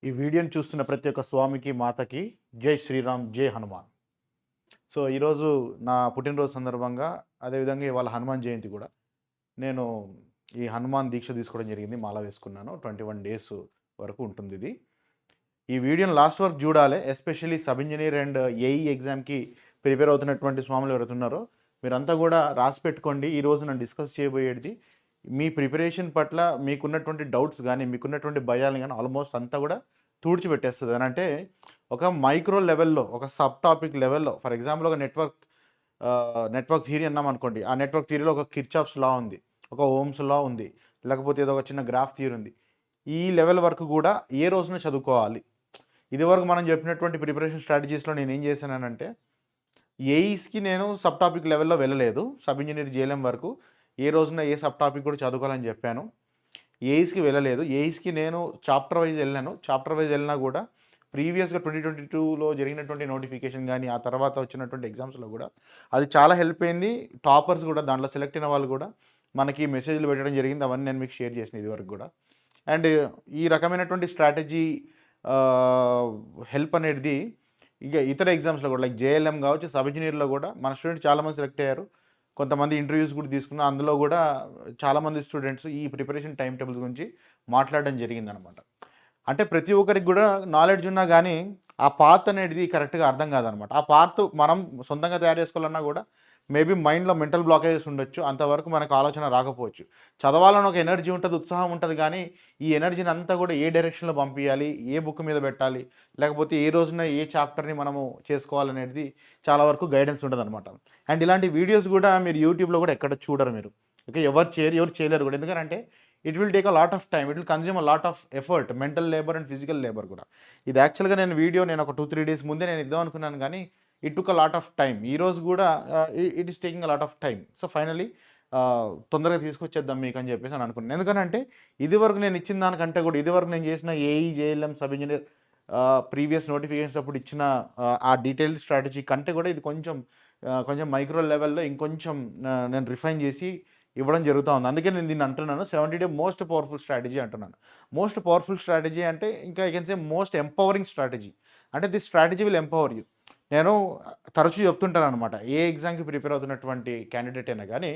ఈ వీడియోని చూస్తున్న ప్రతి ఒక్క స్వామికి, మాతకి జై శ్రీరామ్, జై హనుమాన్. సో, ఈరోజు నా పుట్టినరోజు సందర్భంగా అదేవిధంగా ఇవాళ హనుమాన్ జయంతి గూడా. నేను ఈ హనుమాన్ దీక్ష తీసుకోవడం జరిగింది. మాల వేసుకున్నాను. 21 డేస్ వరకు ఉంటుందిది. ఈ వీడియోని లాస్ట్ వరకు జూడాలే. Especially sub engineer and AE ఎగ్జామ్‌కి ప్రిపేర్ అవుతున్నటువంటి స్వాములు ఎవరైతే ఉన్నారో, మీరంతా గూడా రాసి పెట్టుకోండి. ఈరోజు నేను డిస్కస్ చేయబోయేటిది మీ ప్రిపరేషన్ పట్ల మీకున్నటువంటి డౌట్స్ గానీ, మీకున్నటువంటి భయాలను గానీ ఆల్మోస్ట్ అంతా గూడా తుడిచిపెట్టేస్తది. అనంటే ఒక మైక్రో లెవెల్‌లో, ఒక సబ్ టాపిక్ లెవెల్‌లో ఫర్ ఎగ్జాంపుల్ ఒక నెట్వర్క్ థియరీ అన్నామనుకోండి. ఆ నెట్వర్క్ థియరీలో ఒక కిర్చాఫ్స్ లా ఉంది. ఒక ఓమ్స్ లా ఉంది. లేకపోతే ఏదో ఒక చిన్న గ్రాఫ్ థియరీ ఉంది. ఈ లెవెల్ వరకు గూడా ఏ రోజున చదువుకోవాలి. ఇదివరకు మనం చెప్పినటువంటి ప్రిపరేషన్ స్ట్రాటజీస్‌లో నేనేం చేశాననంటే, ఏఈస్‌కి నేను సబ్ టాపిక్ లెవెల్‌లో వెళ్ళలేదు. సబ్ ఇంజినీర్ జేఎల్ఎం వరకు ఏ రోజున ఏ సబ్ టాపిక్ కూడా చదువుకోవాలని చెప్పాను. ఏఈస్‌కి వెళ్ళలేదు. ఏఈస్‌కి నేను చాప్టర్ వైస్ ఎళ్ళాను. చాప్టర్ వైస్ ఎళ్ళినా గూడా ప్రీవియస్‌గా 2022లో జరిగినటువంటి నోటిఫికేషన్ గాని, ఆ తర్వాత వచ్చినటువంటి ఎగ్జామ్స్‌లో గూడా అది చాలా హెల్ప్ అయింది. టాపర్స్ గూడా దాంట్లో సెలెక్ట్ అయిన వాళ్ళు గూడా మనకి మెసేజ్‌లు పెట్టడం జరిగింది. అవన్నీ నేను మీకు షేర్ చేసిన ఇదివరకు గూడా. అండ్ ఈ రకమైనటువంటి స్ట్రాటజీ ఆహ్, హెల్ప్ అనేది ఇక ఇతర ఎగ్జామ్స్‌లో గూడా లైక్ జేఎల్ఎం గావచ్చు, సబ్ ఇంజినీర్‌లో గూడా మన స్టూడెంట్స్ చాలామంది సెలెక్ట్ అయ్యారు. కొంతమంది ఇంటర్వ్యూస్ కూడా తీసుకున్నా. అందులో గూడా చాలామంది స్టూడెంట్స్ ఈ ప్రిపరేషన్ టైమ్ టేబుల్స్ గురించి మాట్లాడడం జరిగిందనమాట. అంటే ప్రతి ఒక్కరికి గూడా నాలెడ్జ్ ఉన్నా గానీ, ఆ పాత్ అనేది కరెక్ట్‌గా అర్థం కాదనమాట. ఆ పాత్ మనం సొంతంగా తయారు చేసుకోవాలన్నా గూడా మేబీ మైండ్‌లో మెంటల్ బ్లాకేజెస్ ఉండొచ్చు. అంతవరకు మనకు ఆలోచన రాకపోవచ్చు. చదవాలని ఒక ఎనర్జీ ఉంటది, ఉత్సాహం ఉంటది గానీ, ఈ ఎనర్జీని అంతా గూడా ఏ డైరెక్షన్‌లో పంపియాలి, ఏ బుక్ మీద పెట్టాలి, లేకపోతే ఏ రోజున ఏ చాప్టర్‌ని మనము చేసుకోవాలనేది చాలా వరకు గైడెన్స్ ఉండదనమాట. అండ్ ఇలాంటి వీడియోస్ గూడా మీరు యూట్యూబ్‌లో గూడా ఎక్కడ చూడరు మీరు. ఓకే. ఎవరు చేయలేరు గూడా. ఎందుకనంటే it will take a lot of time. It will consume a lot of effort. Mental labour and physical labour గూడా. ఇది యాక్చువల్‌గా నేను ఒక 2, 3 డేస్ ముందే నేను ఇద్దాం అనుకున్నాను గానీ, it took a lot of time. ఈరోజు గూడా it is taking a lot of time. So, finally తొందరగా తీసుకొచ్చేద్దాం మీకని చెప్పేసి అని అనుకున్నాను. ఎందుకనంటే, ఇదివరకు నేను ఇచ్చిన దానికంటే గూడా, ఇదివరకు నేను చేసిన AE, JLM, sub engineer previous notifications అప్పుడు ఇచ్చిన ఆ డీటెయిల్డ్ స్ట్రాటజీ కంటే గూడా ఇది కొంచెం మైక్రో లెవెల్‌లో ఇంకొంచెం నేను రిఫైన్ చేసి ఇవ్వడం జరుగుతా ఉంది. అందుకే నేను దీన్ని అంటున్నాను 70 డే మోస్ట్ పవర్‌ఫుల్ స్ట్రాటజీ అంటున్నాను. మోస్ట్ పవర్‌ఫుల్ స్ట్రాటజీ అంటే ఇంకా I can say most empowering strategy. అంటే this strategy will empower you. నేను తరచూ చెప్తుంటాననమాట. ఏ ఎగ్జామ్‌కి ప్రిపేర్ అవుతున్నటువంటి క్యాండిడేట్ అయినా గానీ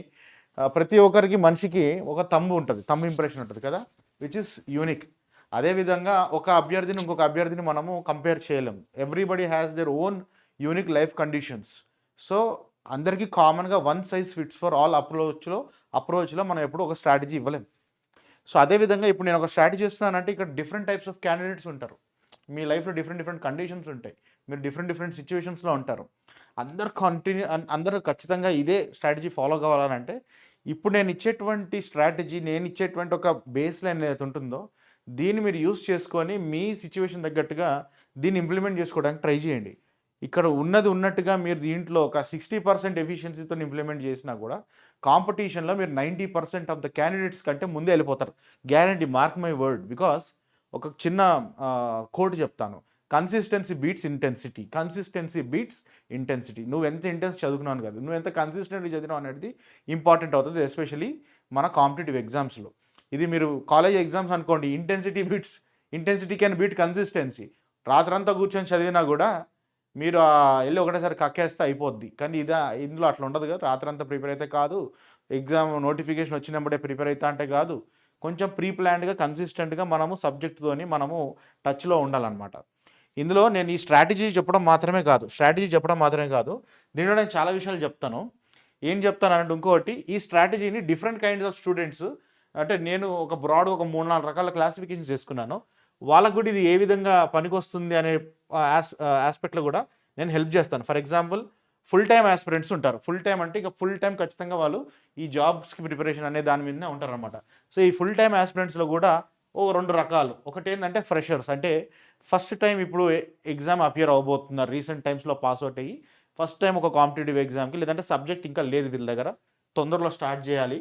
ప్రతి ఒక్కరికి మనిషికి ఒక థంబ్ ఉంటది. థంబ్ ఇంప్రెషన్ ఉంటది కదా! Which is unique. అదే విధంగా ఒక అభ్యర్థిని ఇంకొక అభ్యర్థిని మనము కంపేర్ చేయలేం. Everybody has their own unique life conditions. So, అందరికి కామన్‌గా one size fits for all అప్రోచ్‌లో మనం ఎప్పుడు ఒక స్ట్రాటజీ ఇవ్వలేం. సో, అదే విధంగా ఇప్పుడు నేను ఒక స్ట్రాటజీ ఇస్తున్నానంటే ఇక్కడ డిఫరెంట్ టైప్స్ ఆఫ్ క్యాండిడేట్స్ ఉంటారు. మీ లైఫ్‌లో డిఫరెంట్ కండిషన్స్ ఉంటాయి. మీరు డిఫరెంట్ సిట్యుయేషన్స్‌లో ఉంటారు. అందరూ ఖచ్చితంగా ఇదే స్ట్రాటజీ ఫాలో కావాలనంటే, ఇప్పుడు నేను ఇచ్చేటువంటి ఒక బేస్ లైన్ ఏదైతే ఉంటుందో, దీన్ని మీరు యూజ్ చేసుకొని మీ సిట్యుయేషన్ తగ్గట్టుగా దీన్ని ఇంప్లిమెంట్ చేసుకోవడానికి ట్రై చేయండి. ఇక్కడ ఉన్నది ఉన్నట్టుగా మీరు దీంట్లో ఒక 60% ఎఫిషియన్సీతోని ఇంప్లిమెంట్ చేసినా కూడా, కాంపిటీషన్‌లో మీరు 90% ఆఫ్ ద క్యాండిడేట్స్ కంటే ముందే ఎళ్ళిపోతారు. Guarantee mark my word. Because ఒక చిన్న కోట్ చెప్తాను. Consistency beats intensity. నువ్వెంత ఇంటెన్స్ చదువుకున్నావు కాదు. నువ్వెంత కన్సిస్టెంట్‌గా చదివినావు అనేది ఇంపార్టెంట్ అవుతది. ఎస్పెషల్లీ మన కాంపిటీటివ్ ఎగ్జామ్స్‌లో. ఇది మీరు కాలేజ్ ఎగ్జామ్స్ అనుకోండి. Intensity can beat consistency. రాత్రంతా కూర్చొని చదివినా గూడా మీరు ఎళ్లి ఒకటేసారి కక్కేస్తే అయిపోద్ది. కానీ ఇందులో అట్లా ఉండదు కదా! రాత్రంతా ప్రిపేర్ అయితే కాదు. ఎగ్జామ్ నోటిఫికేషన్ వచ్చినప్పుడే ప్రిపేర్ అయితా అంటే కాదు. కొంచెం ప్రీ ప్లాన్డ్‌గా, కన్సిస్టెంట్‌గా మనము సబ్జెక్ట్‌తోని మనము టచ్‌లో ఉండాలనమాట. ఇందులో నేను ఈ స్ట్రాటజీ చెప్పడం మాత్రమే కాదు. దీంట్లో నేను చాలా విషయాలు చెప్తాను. ఏం చెప్తానంటే ఇంకోటి ఈ స్ట్రాటజీని డిఫరెంట్ కైండ్స్ ఆఫ్ స్టూడెంట్స్ అంటే నేను ఒక బ్రాడ్‌గా ఒక 3, 4 రకాల క్లాసిఫికేషన్స్ చేసుకున్నాను. వాళ్ళకి కూడా ఇది ఏ విధంగా పనికొస్తుంది అనే యాస్పెక్ట్‌లో కూడా నేను హెల్ప్ చేస్తాను. For example full time aspirants ఉంటారు. ఫుల్ టైమ్ అంటే ఇక ఫుల్ టైమ్ ఖచ్చితంగా వాళ్ళు ఈ జాబ్స్‌కి ప్రిపరేషన్ అనే దాని మీదనే ఉంటారనమాట. సో, ఈ ఫుల్ టైమ్ యాస్పిరెంట్స్‌లో కూడా ఓ 2 రకాలు. ఒకటేందంటే ఫ్రెషర్స్ అంటే ఫస్ట్ టైమ్ ఇప్పుడు ఎగ్జామ్ అపియర్ అవ్వబోతున్నారు. రీసెంట్ టైమ్స్‌లో పాస్ ఔట్ అయ్యి ఫస్ట్ టైమ్ ఒక కాంపిటీటివ్ ఎగ్జామ్‌కి లేదంటే సబ్జెక్ట్ ఇంకా లేదు వీళ్ళ దగ్గర. తొందరలో స్టార్ట్ చేయాలి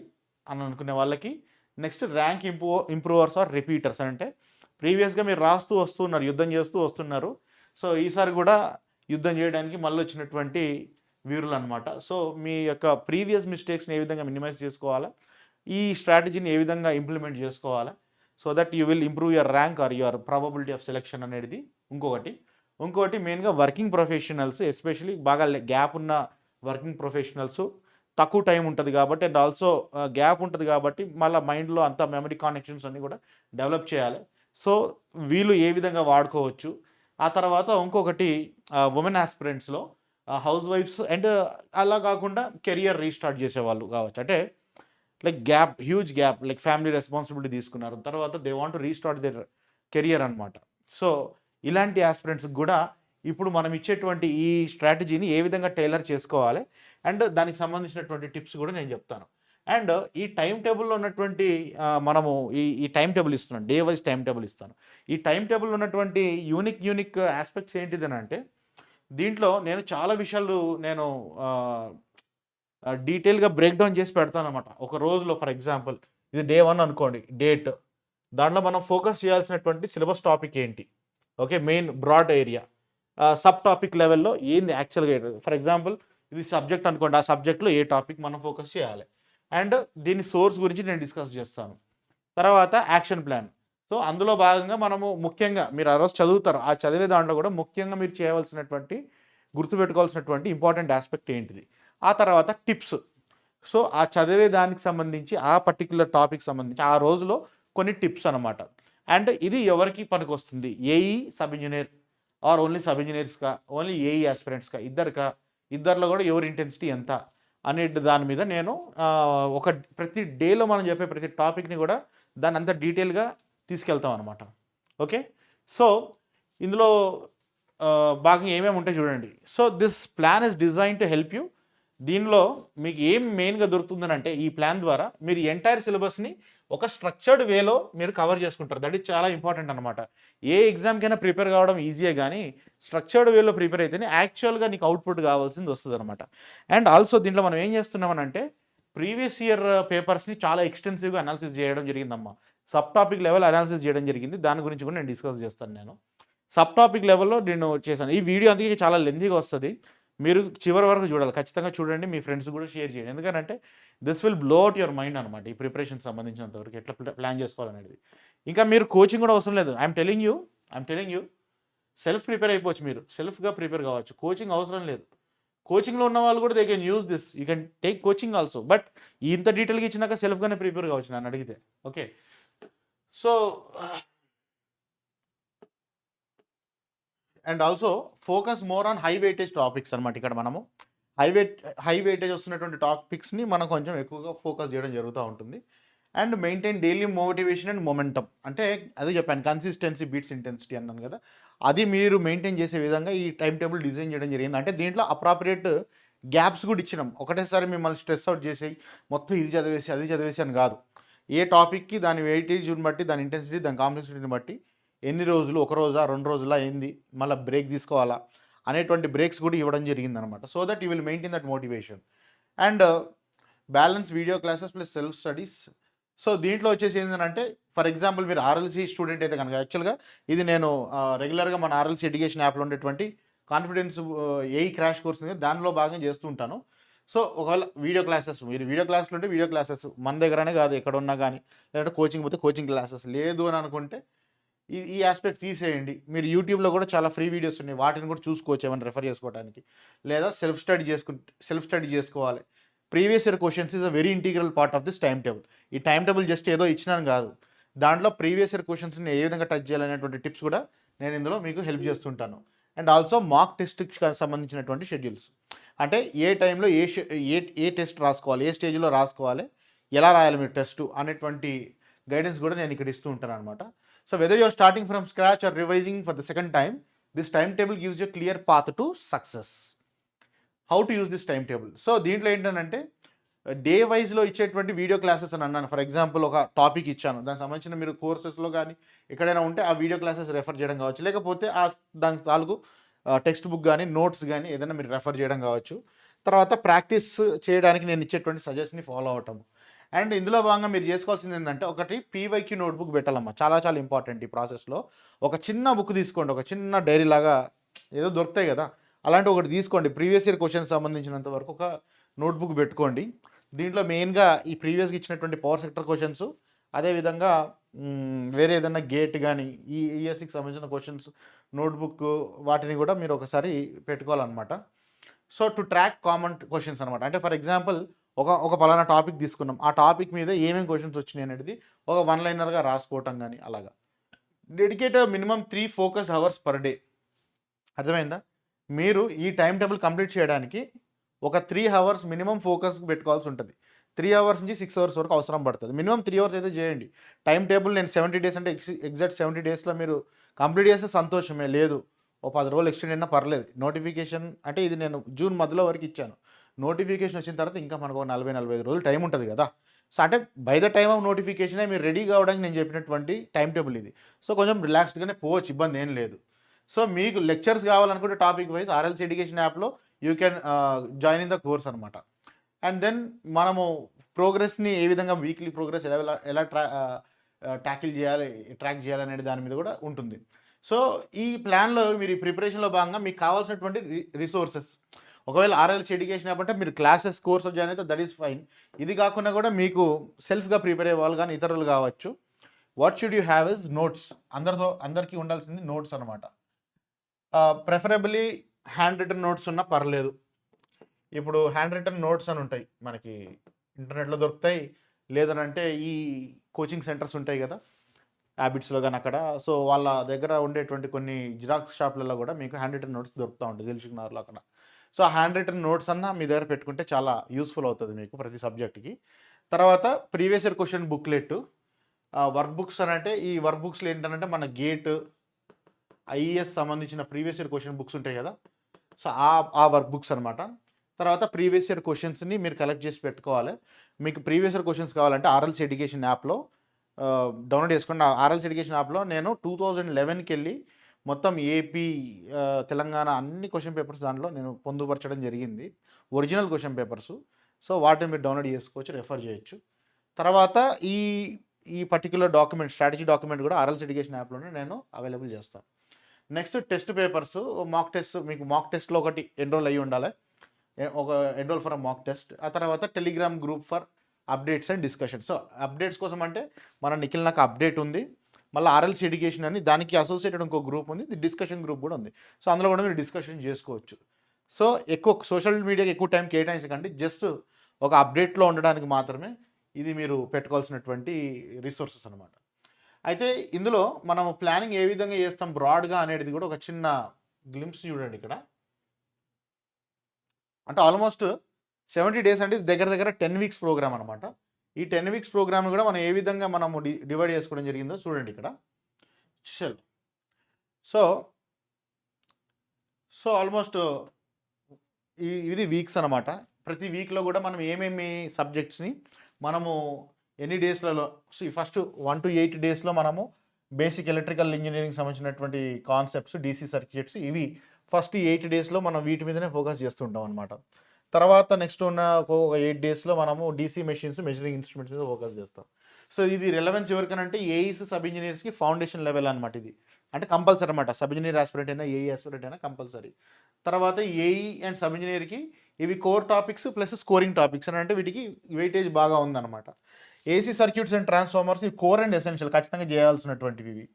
అని అనుకునే వాళ్ళకి నెక్స్ట్ ర్యాంక్ ఇంప్రూవర్స్ ఆర్ రిపీటర్స్ అంటే ప్రీవియస్‌గా మీరు రాస్తూ వస్తున్నారు. యుద్ధం చేస్తూ వస్తున్నారు. సో, ఈసారి కూడా యుద్ధం చేయడానికి మళ్ళొచ్చినటువంటి వీరులనమాట. సో, మీ యొక్క ప్రీవియస్ మిస్టేక్స్‌ని ఏ విధంగా మినిమైజ్ చేసుకోవాలా? ఈ స్ట్రాటజీని ఏ విధంగా ఇంప్లిమెంట్ చేసుకోవాలా? So that you will improve your rank are your probability of selection అనేది ఇంకొకటి మెయిన్గా వర్కింగ్ ప్రొఫెషనల్స్ ఎస్పెషలీ బాగా గ్యాప్ ఉన్న వర్కింగ్ ప్రొఫెషనల్స్ తక్కువ టైం ఉంటుంది కాబట్టి అండ్ ఆల్సో గ్యాప్ ఉంటుంది కాబట్టి మళ్ళీ మైండ్లో అంత మెమరీ కనెక్షన్స్ అన్నీ కూడా డెవలప్ చేయాలి. సో వీళ్ళు ఏ విధంగా వాడుకోవచ్చు. ఆ తర్వాత ఇంకొకటి ఉమెన్ ఆస్పిరెంట్స్లో హౌస్ వైఫ్స్ అండ్ అలా కాకుండా కెరియర్ రీస్టార్ట్ చేసేవాళ్ళు కావచ్చు. అంటే like huge gap like family responsibility తీసుకున్నారు, తర్వాత they want to restart their career అనమాట. సో ఇలాంటి ఆస్పిరెంట్స్కి కూడా ఇప్పుడు మనం ఇచ్చేటువంటి ఈ స్ట్రాటజీని ఏ విధంగా టైలర్ చేసుకోవాలి అండ్ దానికి సంబంధించినటువంటి టిప్స్ కూడా నేను చెప్తాను. అండ్ ఈ టైం టేబుల్లో ఉన్నటువంటి మనము ఈ టైం టేబుల్ ఇస్తున్నాను, డే వైజ్ టైం టేబుల్ ఇస్తాను. ఈ టైం టేబుల్లో ఉన్నటువంటి యూనిక్ ఆస్పెక్ట్స్ ఏంటిదని అంటే దీంట్లో నేను చాలా విషయాలు నేను డీటెయిల్గా బ్రేక్ డౌన్ చేసి పెడతాను అనమాట. ఒక రోజులో ఫర్ ఎగ్జాంపుల్ ఇది డే 1 అనుకోండి, డేట్, దాంట్లో మనం ఫోకస్ చేయాల్సినటువంటి సిలబస్ టాపిక్ ఏంటి, okay, main broad area, sub topic లెవెల్లో ఏంది యాక్చువల్గా. ఫర్ ఎగ్జాంపుల్ ఇది సబ్జెక్ట్ అనుకోండి, ఆ సబ్జెక్ట్లో ఏ టాపిక్ మనం ఫోకస్ చేయాలి అండ్ దీని సోర్స్ గురించి నేను డిస్కస్ చేస్తాను. తర్వాత యాక్షన్ ప్లాన్. సో అందులో భాగంగా మనము ముఖ్యంగా మీరు ఆ రోజు చదువుతారు, ఆ చదివే దాంట్లో కూడా ముఖ్యంగా మీరు చేయవలసినటువంటి గుర్తుపెట్టుకోవాల్సినటువంటి ఇంపార్టెంట్ ఆస్పెక్ట్ ఏంటిది. ఆ తర్వాత టిప్స్. సో ఆ చదివే దానికి సంబంధించి ఆ పర్టిక్యులర్ టాపిక్ సంబంధించి ఆ రోజులో కొన్ని టిప్స్ అనమాట. అండ్ ఇది ఎవరికి పనికి వస్తుంది, AE sub engineer or only sub ఇంజనీర్స్కా, ఓన్లీ ఏఈ ఆస్పిరెంట్స్కా, ఇద్దరిలో కూడా ఎవరి ఇంటెన్సిటీ ఎంత అనే దాని మీద నేను ఒక ప్రతి డేలో మనం చెప్పే ప్రతి టాపిక్ని కూడా దాన్ని అంత డీటెయిల్గా తీసుకెళ్తాం అనమాట. ఓకే, సో ఇందులో భాగంగా ఏమేమి ఉంటాయి చూడండి. So this plan is design to help you. దీనిలో మీకు ఏం మెయిన్గా దొరుకుతుందని అంటే ఈ ప్లాన్ ద్వారా మీరు ఎంటైర్ సిలబస్ని ఒక స్ట్రక్చర్డ్ వేలో మీరు కవర్ చేసుకుంటారు. దట్ ఈస్ చాలా ఇంపార్టెంట్ అనమాట. ఏ ఎగ్జామ్కైనా ప్రిపేర్ కావడం ఈజీయే, కానీ స్ట్రక్చర్డ్ వేలో ప్రిపేర్ అయితేనే యాక్చువల్గా నీకు అవుట్పుట్ కావాల్సింది వస్తుంది అనమాట. అండ్ ఆల్సో దీంట్లో మనం ఏం చేస్తున్నామనంటే ప్రీవియస్ ఇయర్ పేపర్స్ని చాలా ఎక్స్టెన్సివ్గా అనాలిసిస్ చేయడం జరిగిందమ్మా. సబ్ టాపిక్ లెవెల్ అనాలిసిస్ చేయడం జరిగింది, దాని గురించి కూడా నేను డిస్కస్ చేస్తాను. నేను సబ్ టాపిక్ లెవెల్లో నేను చేశాను. ఈ వీడియో అందుకే చాలా లెంతీగా వస్తుంది, మీరు చివరి వరకు చూడాలి, ఖచ్చితంగా చూడండి, మీ ఫ్రెండ్స్ కూడా షేర్ చేయండి. ఎందుకంటే this will blow out your mind అనమాట. ఈ ప్రిపరేషన్ సంబంధించినంత వరకు ఎట్లా ప్లాన్ చేసుకోవాలనేది. ఇంకా మీరు కోచింగ్ కూడా అవసరం లేదు. I'm telling you self prepare అయిపోవచ్చు, మీరు సెల్ఫ్గా ప్రిపేర్ కావచ్చు, కోచింగ్ అవసరం లేదు. కోచింగ్లో ఉన్న వాళ్ళు కూడా they can use this, you can take coaching also. But ఇంత డీటెయిల్గా ఇచ్చినాక సెల్ఫ్గానే ప్రిపేర్ కావచ్చు నన్ను అడిగితే. Okay, so and also focus more on high weightage topics అనమాట. ఇక్కడ మనము హై వెయిటేజ్ వస్తున్నటువంటి టాపిక్స్ని మనం కొంచెం ఎక్కువగా ఫోకస్ చేయడం జరుగుతూ ఉంటుంది. And maintain daily motivation and momentum. అంటే అదే చెప్పాను, కన్సిస్టెన్సీ బీట్స్ ఇంటెన్సిటీ అన్నాను కదా, అది మీరు మెయింటైన్ చేసే విధంగా ఈ టైం టేబుల్ డిజైన్ చేయడం జరిగింది. అంటే దీంట్లో అప్రాపరియేట్ గ్యాప్స్ కూడా ఇచ్చినాం. ఒకటేసారి మిమ్మల్ని స్ట్రెస్ అవుట్ చేసి మొత్తం ఇది చదివేసి అది చదివేసి అని కాదు. ఏ టాపిక్కి దాని వెయిటేజ్ని బట్టి, దాని ఇంటెన్సిటీ, దాని కాంప్లెక్సిటీని బట్టి ఎన్ని రోజులు, ఒక రోజా 2 రోజులా ఏంది, మళ్ళీ బ్రేక్ తీసుకోవాలా అనేటువంటి బ్రేక్స్ కూడా ఇవ్వడం జరిగిందనమాట. So that you will maintain that motivation. And balance video classes plus self studies. So దీంట్లో వచ్చేసి ఏంటంటే ఫర్ ఎగ్జాంపుల్ మీరు ఆర్ఎల్సీ స్టూడెంట్ అయితే కనుక, యాక్చువల్గా ఇది నేను రెగ్యులర్గా మన ఆర్ఎల్సీ ఎడ్యుకేషన్ యాప్లో ఉండేటువంటి కాన్ఫిడెన్స్ ఏఈ క్రాష్ కోర్స్ ఉంది, దానిలో భాగంగా చేస్తూ ఉంటాను. సో ఒకవేళ మీరు వీడియో క్లాసులు ఉంటే వీడియో క్లాసెస్ మన దగ్గరనే కాదు, ఎక్కడ ఉన్నా కానీ, లేదంటే కోచింగ్ పోతే కోచింగ్ క్లాసెస్ లేదు అని అనుకుంటే ఈ ఆస్పెక్ట్ తీసేయండి. మీరు యూట్యూబ్లో కూడా చాలా ఫ్రీ వీడియోస్ ఉన్నాయి, వాటిని కూడా చూసుకోవచ్చు ఏమైనా రెఫర్ చేసుకోవడానికి. లేదా సెల్ఫ్ స్టడీ చేసుకోవాలి. Previous year questions is a very integral part of this time table. ఈ టైం టేబుల్ జస్ట్ ఏదో ఇచ్చినాను కాదు, దాంట్లో ప్రీవియస్ ఇయర్ క్వశ్చన్స్ని ఏ విధంగా టచ్ చేయాలనేటువంటి టిప్స్ కూడా నేను ఇందులో మీకు హెల్ప్ చేస్తుంటాను. అండ్ ఆల్సో మాక్ టెస్ట్కి సంబంధించినటువంటి షెడ్యూల్స్. అంటే ఏ టైంలో ఏ టెస్ట్ రాసుకోవాలి, ఏ స్టేజ్లో రాసుకోవాలి, ఎలా రాయాలి మీరు టెస్ట్ అనేటువంటి గైడెన్స్ కూడా నేను ఇక్కడ ఇస్తూ ఉంటాను అనమాట. So whether you're starting from scratch or revising for the second time, this timetable gives you a clear path to success. How to use this timetable? So దీంట్లో ఏంటంటే డే వైజ్లో ఇచ్చేటువంటి వీడియో క్లాసెస్ అని అన్నాను. ఫర్ ఎగ్జాంపుల్ ఒక topic ఇచ్చాను, దానికి సంబంధించిన మీరు కోర్సెస్లో కానీ ఎక్కడైనా ఉంటే ఆ వీడియో క్లాసెస్ రెఫర్ చేయడం కావచ్చు, లేకపోతే దానికి తాలూకు టెక్స్ట్ బుక్ కానీ నోట్స్ కానీ ఏదైనా మీరు రెఫర్ చేయడం కావచ్చు. తర్వాత ప్రాక్టీస్ చేయడానికి నేను ఇచ్చేటువంటి సజెషన్ని ఫాలో అవటం. అండ్ ఇందులో భాగంగా మీరు చేసుకోవాల్సింది ఏంటంటే ఒకటి పీవైక్యూ నోట్బుక్ పెట్టాలమ్మా, చాలా చాలా ఇంపార్టెంట్ ఈ ప్రాసెస్లో. ఒక చిన్న బుక్ తీసుకోండి, ఒక చిన్న డైరీ లాగా ఏదో దొరుకుతాయి కదా, అలాంటి ఒకటి తీసుకోండి. ప్రీవియస్ ఇయర్ క్వశ్చన్స్ సంబంధించినంత వరకు ఒక నోట్బుక్ పెట్టుకోండి. దీంట్లో మెయిన్గా ఈ ప్రీవియస్గా ఇచ్చినటువంటి పవర్ సెక్టర్ క్వశ్చన్స్, అదేవిధంగా వేరే ఏదన్నా గేట్ గానీ, ఈ ఈఎస్సికి సంబంధించిన క్వెషన్స్ నోట్‌బుక్ వాటిని గూడా మీరు ఒకసారి పెట్టుకోవాలనమాట. So, to track common questions అనమాట. అంటే ఫర్ ఎగ్జాంపుల్ ఒక పలానా టాపిక్ తీసుకున్నాం. ఆ టాపిక్ మీద ఏమేం క్వెషన్స్ వచ్చినాయి అనేది ఒక వన్ లైనర్‌గా రాసుకోవటం గానీ అలాగా. Dedicate minimum 3 focused hours per day. అర్థమైందా? మీరు ఈ టైమ్ టేబుల్ కంప్లీట్ చేయడానికి ఒక 3 అవర్స్ మినిమమ్ ఫోకస్‌కి పెట్టుకోవాల్సి ఉంటది. 3 అవర్స్ నుంచి 6 అవర్స్ వరకు అవసరం పడతది. మినిమమ్ 3 అవర్స్ అయితే చేయండి. టైమ్ టేబుల్ నేను 70 డేస్ అంటే ఎగ్జాక్ట్ 70 డేస్‌లో మీరు కంప్లీట్ చేస్తే సంతోషమే. లేదు ఓ 10 రోజులు ఎక్స్‌టెండ్ అయినా పర్లేదు. నోటిఫికేషన్ అంటే ఇది నేను జూన్ మధ్యలో వరకు ఇచ్చాను. నోటిఫికేషన్ వచ్చిన తర్వాత ఇంకా మనకు ఒక 40, 45 రోజులు టైం ఉంటది గదా! సో, అంటే బై ద టైమ్ ఆఫ్ నోటిఫికేషనే మీరు రెడీ కావడానికి నేను చెప్పినటువంటి టైమ్ టేబుల్ ఇది. సో, కొంచెం రిలాక్స్డ్‌గానే పోవచ్చు, ఇబ్బందేం లేదు. సో, మీకు లెక్చర్స్ కావాలనుకుంటే టాపిక్ వైస్ ఆర్ఎల్సీ ఎడ్యుకేషన్ యాప్‌లో you can join in the course అనమాట. అండ్ దెన్ మనము ప్రోగ్రెస్‌ని ఏ విధంగా వీక్లీ ప్రోగ్రెస్ ఎలా ఎలా టాకిల్ చేయాలి, ట్రాక్ చేయాలి అనే దాని మీద కూడా ఉంటుంది. సో, ఈ ప్లాన్‌లో మీరు ఈ ప్రిపరేషన్‌లో భాగంగా మీకు కావాల్సినటువంటి రిసోర్సెస్ ఒకవేళ ఆర్ఎల్సీ ఎడ్యుకేషన్ యాప్ అంటే మీరు క్లాసెస్ కోర్స్‌లో జాయిన్ అయితే దట్ ఈస్ ఫైన్. ఇది కాకుండా కూడా మీకు సెల్ఫ్‌గా ప్రిపేర్ అయ్యే వాళ్ళు గానీ, ఇతరులు కావచ్చు. What should you have is notes. అందరికీ ఉండాల్సింది నోట్స్ అనమాట. ప్రిఫరబుల్లీ హ్యాండ్ రిటెన్ నోట్స్ ఉన్నా పర్లేదు. ఇప్పుడు హ్యాండ్ రిటెన్ నోట్స్ అని ఉంటాయి మనకి ఇంటర్నెట్‌లో దొరుకుతాయి. లేదనంటే ఈ కోచింగ్ సెంటర్స్ ఉంటాయి గదా! హ్యాబిట్స్‌లో గాని అక్కడ. సో, వాళ్ళ దగ్గర ఉండేటువంటి కొన్ని జిరాక్స్ షాపులలో గూడా మీకు హ్యాండ్ రిటెన్ నోట్స్ దొరుకుతా ఉంటాయి దిల్‌సుఖ్‌నగర్‌లో అక్కడ. సో, ఆ హ్యాండ్ రిటెన్ నోట్స్ అన్నా మీ దగ్గర పెట్టుకుంటే చాలా యూజ్‌ఫుల్ అవుతది మీకు ప్రతి సబ్జెక్ట్‌కి. తర్వాత previous year question booklet, work books అనంటే ఈ వర్క్ బుక్స్‌లో ఏంటనంటే మన గేట్, ఐఈఎస్ సంబంధించిన ప్రీవియస్ ఇయర్ క్వెషన్ బుక్స్ ఉంటాయి గదా! సో, ఆ వర్క్ బుక్స్ అనమాట. తర్వాత ప్రీవియస్ ఇయర్ క్వెషన్స్‌ని మీరు కలెక్ట్ చేసి పెట్టుకోవాలి. మీకు ప్రీవియస్ ఇయర్ క్వెషన్స్ కావాలంటే ఆర్ఎల్సీ ఎడ్యుకేషన్ యాప్‌లో డౌన్లోడ్ చేసుకోండి. ఆర్ఎల్సీ ఎడ్యుకేషన్ యాప్‌లో నేను 2011కెళ్ళి మొత్తం ఏపీ, తెలంగాణ అన్ని క్వెషన్ పేపర్స్ దాంట్లో నేను పొందుపరచడం జరిగింది. Original question papers. సో, వాటిని మీరు డౌన్లోడ్ చేసుకోవచ్చు, రెఫర్ చేయొచ్చు. తర్వాత ఈ ఈ పర్టిక్యులర్ డాక్యుమెంట్, స్ట్రాటజీ డాక్యుమెంట్ కూడా ఆర్ఎల్సీ ఎడ్యుకేషన్ యాప్‌లోనే నేను అవైలబుల్ చేస్తాను. Next test papers, mock test, మీకు మాక్ టెస్ట్‌లో ఒకటి ఎన్రోల్ అయ్యి ఉండాలి. ఒక ఎన్రోల్ ఫర్ మాక్ టెస్ట్. ఆ తర్వాత Telegram group for updates and discussion. So, updates కోసం అంటే మన నిఖిల్ నాకు అప్డేట్ ఉంది. మళ్ళీ ఆర్ఎల్సీ ఎడ్యుకేషన్ అని దానికి అసోసియేటెడ్ ఇంకో గ్రూప్ ఉంది. డిస్కషన్ గ్రూప్ కూడా ఉంది. సో, అందులో కూడా మీరు డిస్కషన్ చేసుకోవచ్చు. సో, ఎక్కువ సోషల్ మీడియాకి ఎక్కువ టైం కేటాయించకండి. జస్ట్ ఒక అప్డేట్‌లో ఉండడానికి మాత్రమే ఇది మీరు పెట్టుకోవాల్సినటువంటి రిసోర్సెస్ అనమాట. అయితే ఇందులో మనం ప్లానింగ్ ఏ విధంగా చేస్తాం బ్రాడ్‌గా అనేది కూడా ఒక చిన్న గ్లింప్స్ చూడండి ఇక్కడ. అంటే ఆల్మోస్ట్ 70 డేస్ అంటే ఇది దగ్గర దగ్గర 10 వీక్స్ ప్రోగ్రామ్ అనమాట. ఈ 10 వీక్స్ ప్రోగ్రామ్‌ని కూడా మనం ఏ విధంగా మనము డివైడ్ చేసుకోవడం జరిగిందో చూడండి ఇక్కడ. చలో. సో, ఆల్మోస్ట్ ఇది వీక్స్ అనమాట. ప్రతి వీక్‌లో కూడా మనం ఏమేమి సబ్జెక్ట్స్‌ని మనము ఎన్ని డేస్‌లలో, ఫస్ట్ 1-8 డేస్‌లో మనము బేసిక్ ఎలక్ట్రికల్ ఇంజినీరింగ్‌కి సంబంధించినటువంటి కాన్సెప్ట్స్, డీసీ సర్క్యూట్స్ ఇవి ఫస్ట్ 8 డేస్‌లో మనం వీటి మీదనే ఫోకస్ చేస్తుంటాం అనమాట. తర్వాత నెక్స్ట్ ఉన్న ఒక 8 డేస్‌లో మనము డీసీ మెషిన్స్, మెజరింగ్ ఇన్‌స్ట్రుమెంట్స్ మీద ఫోకస్ చేస్తాం. సో, ఇది రిలవెన్స్ ఎవరికనంటే ఏఈస్, సబ్ ఇంజినీర్స్‌కి ఫౌండేషన్ లెవెల్ అనమాట ఇది. అంటే కంపల్సరీ అనమాట. సబ్ ఇంజినీర్ యాస్పిరెంట్ అయినా, ఏఈ యాస్పిరెంట్ అయినా కంపల్సరీ. తర్వాత ఏఈ అండ్ సబ్ ఇంజినీర్‌కి ఇవి core topics plus scoring topics అని, అంటే వీటికి వెయిటేజ్ బాగా ఉందన్నమాట. ఏసీ సర్క్యూట్స్ అండ్ ట్రాన్స్‌ఫార్మర్స్ ఇవి కోర్ అండ్ ఎసెన్షియల్ ఖచ్చితంగా చేయాల్సినటువంటివి ఇవి.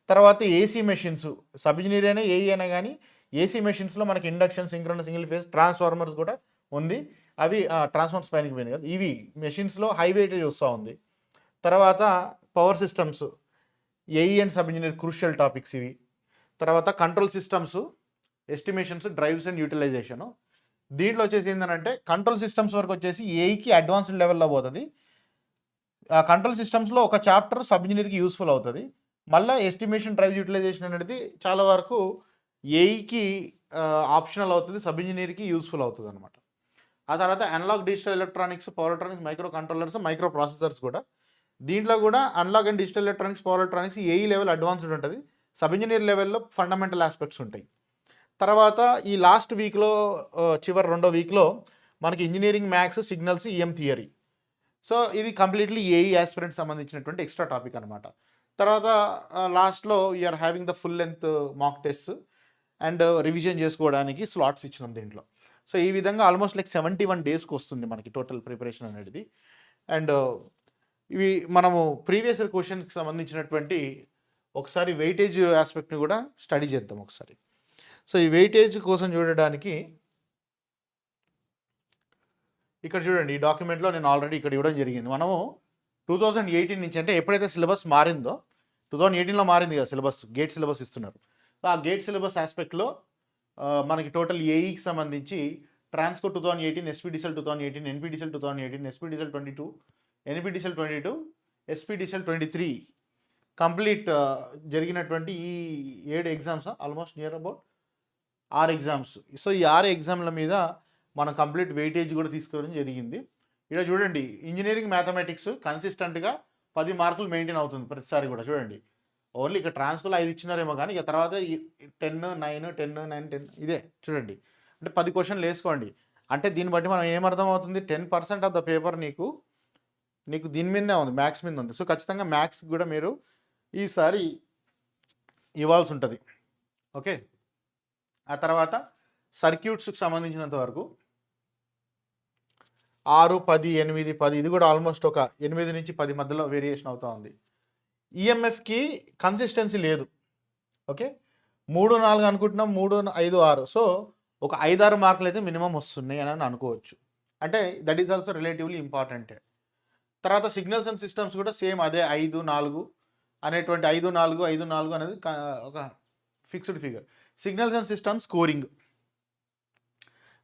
తర్వాత ఏసీ మెషిన్స్, సబ్ ఇంజినీర్ అయినా, ఏఈ అయినా గానీ ఏసీ మెషిన్స్‌లో మనకి induction, synchronous, single phase, transformers కూడా ఉంది. అవి ట్రాన్స్‌ఫార్మర్స్ పైనకి పోయినాయి కదా! ఇవి మెషిన్స్‌లో హై వెయిటేజ్ వస్తా ఉంది. తర్వాత power systems, AE and sub engineer crucial topics ఇవి. తర్వాత control systems, estimations, drives and utilisation. దీంట్లో వచ్చేసి ఏందనంటే కంట్రోల్ సిస్టమ్స్ వరకు వచ్చేసి ఏఈకి అడ్వాన్స్డ్ లెవెల్‌లో పోతది. కంట్రోల్ సిస్టమ్స్‌లో ఒక చాప్టర్ సబ్ ఇంజినీర్‌కి యూజ్‌ఫుల్ అవుతది. మళ్ళా ఎస్టిమేషన్, డ్రైవ్ యూటిలైజేషన్ అనేది చాలా వరకు ఏఈకి ఆప్షనల్ అవుతది. సబ్ ఇంజినీర్‌కి యూజ్‌ఫుల్ అవుతదనమాట. ఆ తర్వాత analogue, digital electronics, power electronics, micro controllers, micro processors కూడా. దీంట్లో కూడా analogue and digital electronics, power electronics AE level advanced ఉంటది. సబ్ ఇంజినీర్ లెవెల్‌లో ఫండమెంటల్ యాస్పెక్ట్స్ ఉంటాయి. తర్వాత ఈ లాస్ట్ వీక్‌లో, చివరి రెండో వీక్‌లో మనకి engineering maths, signals, EM theory. So, ఇది కంప్లీట్‌లీ ఏఈ యాస్పిరెంట్స్ సంబంధించినటువంటి ఎక్స్‌ట్రా టాపిక్ అనమాట. తర్వాత లాస్ట్‌లో we are having the full length mock tests and revision చేసుకోవడానికి స్లాట్స్ ఇచ్చినాం దీంట్లో. సో, ఈ విధంగా ఆల్మోస్ట్ లైక్ 71 డేస్‌కొస్తుంది మనకి టోటల్ ప్రిపరేషన్ అనేది. అండ్ ఇవి మనము ప్రీవియస్ క్వశ్చన్కి సంబంధించినటువంటి ఒకసారి వెయిటేజ్ ఆస్పెక్ట్ని కూడా స్టడీ చేద్దాం ఒకసారి. సో ఈ వెయిటేజ్ కోసం చూడడానికి ఇక్కడ చూడండి, ఈ డాక్యుమెంట్లో నేను ఆల్రెడీ ఇక్కడ ఇవ్వడం జరిగింది. మనము 2018 నుంచి, అంటే ఎప్పుడైతే సిలబస్ మారిందో 2018లో మారింది కదా సిలబస్, గేట్ సిలబస్ ఇస్తున్నారు. సో ఆ గేట్ సిలబస్ ఆస్పెక్ట్లో మనకి టోటల్ ఏఈకి సంబంధించి Transco 2018, SPDCL 2018, NPDCL 2018, SPDCL 22, NPDCL 22, SPDCL 23 complete జరిగినటువంటి ఈ 7 exams, almost near about 6 exams. So ఈ 6 ఎగ్జామ్ల మీద మనం కంప్లీట్ వెయిటేజ్ కూడా తీసుకోవడం జరిగింది. ఇక్కడ చూడండి, ఇంజనీరింగ్ మ్యాథమెటిక్స్ కన్సిస్టెంట్గా 10 మార్కులు మెయింటైన్ అవుతుంది ప్రతిసారి కూడా. చూడండి, ఓన్లీ ఇక్కడ ట్రాన్స్కోలో 5 ఇచ్చినారేమో కానీ ఇక తర్వాత 10, 9, 10, 9, 10 ఇదే చూడండి. అంటే 10 క్వశ్చన్లు వేసుకోండి. అంటే దీన్ని బట్టి మనం ఏమర్థం అవుతుంది, 10% ఆఫ్ ద పేపర్ నీకు దీని మీదే ఉంది, మ్యాథ్స్ మీద ఉంది. సో ఖచ్చితంగా మ్యాథ్స్ కూడా మీరు ఈసారి ఇవ్వాల్సి ఉంటుంది. ఓకే, ఆ తర్వాత సర్క్యూట్స్కి సంబంధించినంత వరకు 6, 10, 8, 10 ఇది కూడా ఆల్మోస్ట్ ఒక 8 నుంచి 10 మధ్యలో వేరియేషన్ అవుతూ ఉంది. ఈఎంఎఫ్కి కన్సిస్టెన్సీ లేదు. ఓకే, 3, 4 అనుకుంటున్నాం, 3, 5, 6. సో ఒక 5, 6 మార్కులు అయితే మినిమం వస్తున్నాయి అని అనుకోవచ్చు. అంటే దట్ ఈస్ ఆల్సో రిలేటివ్లీ ఇంపార్టెంటే. తర్వాత సిగ్నల్స్ అండ్ సిస్టమ్స్ కూడా సేమ్ అదే 5, 4 అనేటువంటి 5, 4, 5, 4 అనేది ఒక fixed figure. Signals and systems scoring,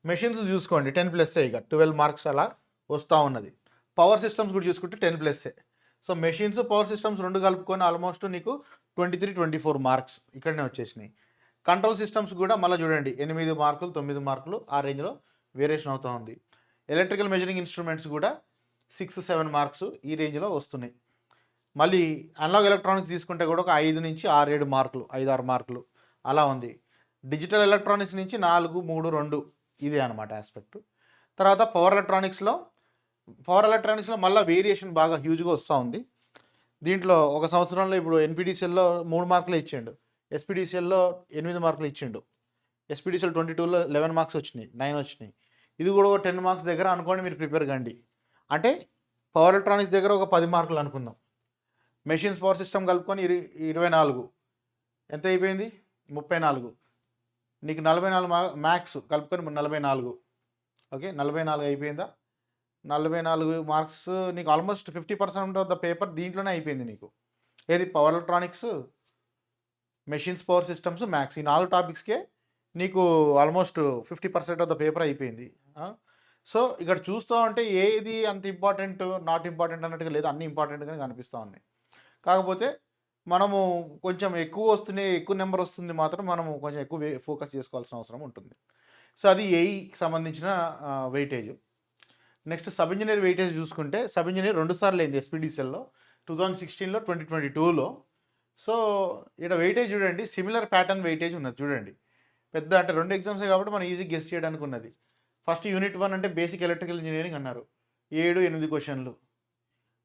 machines చూసుకోండి 10+, ఇక 12 మార్క్స్ అలా వస్తూ ఉన్నది. పవర్ సిస్టమ్స్ కూడా చూసుకుంటే 10+. సో మెషిన్స్, పవర్ సిస్టమ్స్ రెండు కలుపుకొని ఆల్మోస్ట్ నీకు 23, 24 మార్క్స్ ఇక్కడనే వచ్చేసినాయి. కంట్రోల్ సిస్టమ్స్ కూడా మళ్ళీ చూడండి 8 మార్కులు, 9 మార్కులు ఆ రేంజ్లో వేరియేషన్ అవుతూ ఉంది. ఎలక్ట్రికల్ మెజరింగ్ ఇన్స్ట్రుమెంట్స్ కూడా 6, 7 మార్క్స్ ఈ రేంజ్లో వస్తున్నాయి. మళ్ళీ అనలాగ్ ఎలక్ట్రానిక్స్ తీసుకుంటే కూడా ఒక 5 నుంచి 6, 7 మార్కులు, 5, 6 మార్కులు అలా ఉంది. డిజిటల్ ఎలక్ట్రానిక్స్ నుంచి 4, 3, 2 ఇదే అనమాట ఆస్పెక్ట్. తర్వాత పవర్ ఎలక్ట్రానిక్స్లో మళ్ళీ వేరియేషన్ బాగా హ్యూజ్గా వస్తూ ఉంది. దీంట్లో ఒక సంవత్సరంలో ఇప్పుడు ఎన్పీడీసీఎల్లో 3 మార్కులు ఇచ్చిండు, ఎస్పీడీసీఎల్లో 8 మార్కులు ఇచ్చిండు, ఎస్పీడీసీఎల్ 22లో 11 మార్క్స్ వచ్చినాయి, 9 వచ్చినాయి. ఇది కూడా ఒక 10 మార్క్స్ దగ్గర అనుకోండి, మీరు ప్రిపేర్ కండి. అంటే పవర్ ఎలక్ట్రానిక్స్ దగ్గర ఒక 10 మార్కులు అనుకుందాం. మెషిన్స్, పవర్ సిస్టమ్ కలుపుకొని 24 ఎంత అయిపోయింది, 34. నీకు 44 మ్యాథ్స్ కలుపుకొని 44. ఓకే, 44 అయిపోయిందా? 44 మార్క్స్ నీకు ఆల్మోస్ట్ 50% ఆఫ్ ద పేపర్ దీంట్లోనే అయిపోయింది నీకు. ఏది, power electronics, machines, power systems, maths, ఈ 4 టాపిక్స్కే నీకు ఆల్మోస్ట్ 50% ఆఫ్ ద పేపర్ అయిపోయింది. సో ఇక్కడ చూస్తూ ఉంటే ఏది అంత ఇంపార్టెంట్, నాట్ ఇంపార్టెంట్ అన్నట్టుగా లేదు, అన్ని ఇంపార్టెంట్గానే కనిపిస్తూ ఉన్నాయి. కాకపోతే మనము కొంచెం ఎక్కువ వస్తున్నాయి, ఎక్కువ నెంబర్ వస్తుంది మాత్రం మనము కొంచెం ఎక్కువ ఫోకస్ చేసుకోవాల్సిన అవసరం ఉంటుంది. సో అది ఏఈకి సంబంధించిన weightage. Next sub engineer weightage చూసుకుంటే, సబ్ ఇంజనీర్ 2 సార్లు అయింది ఎస్పీడీసీఎల్లో, 2016లో, 2022లో. సో ఇక్కడ వెయిటేజ్ చూడండి, సిమిలర్ ప్యాటర్న్ వెయిటేజ్ ఉన్నది చూడండి. పెద్ద అంటే 2 ఎగ్జామ్సే కాబట్టి మనం ఈజీ గెస్ చేయడానికి ఉన్నది. ఫస్ట్ యూనిట్ 1 అంటే బేసిక్ ఎలక్ట్రికల్ ఇంజనీరింగ్ అన్నారు, 7, 8 క్వశ్చన్లు.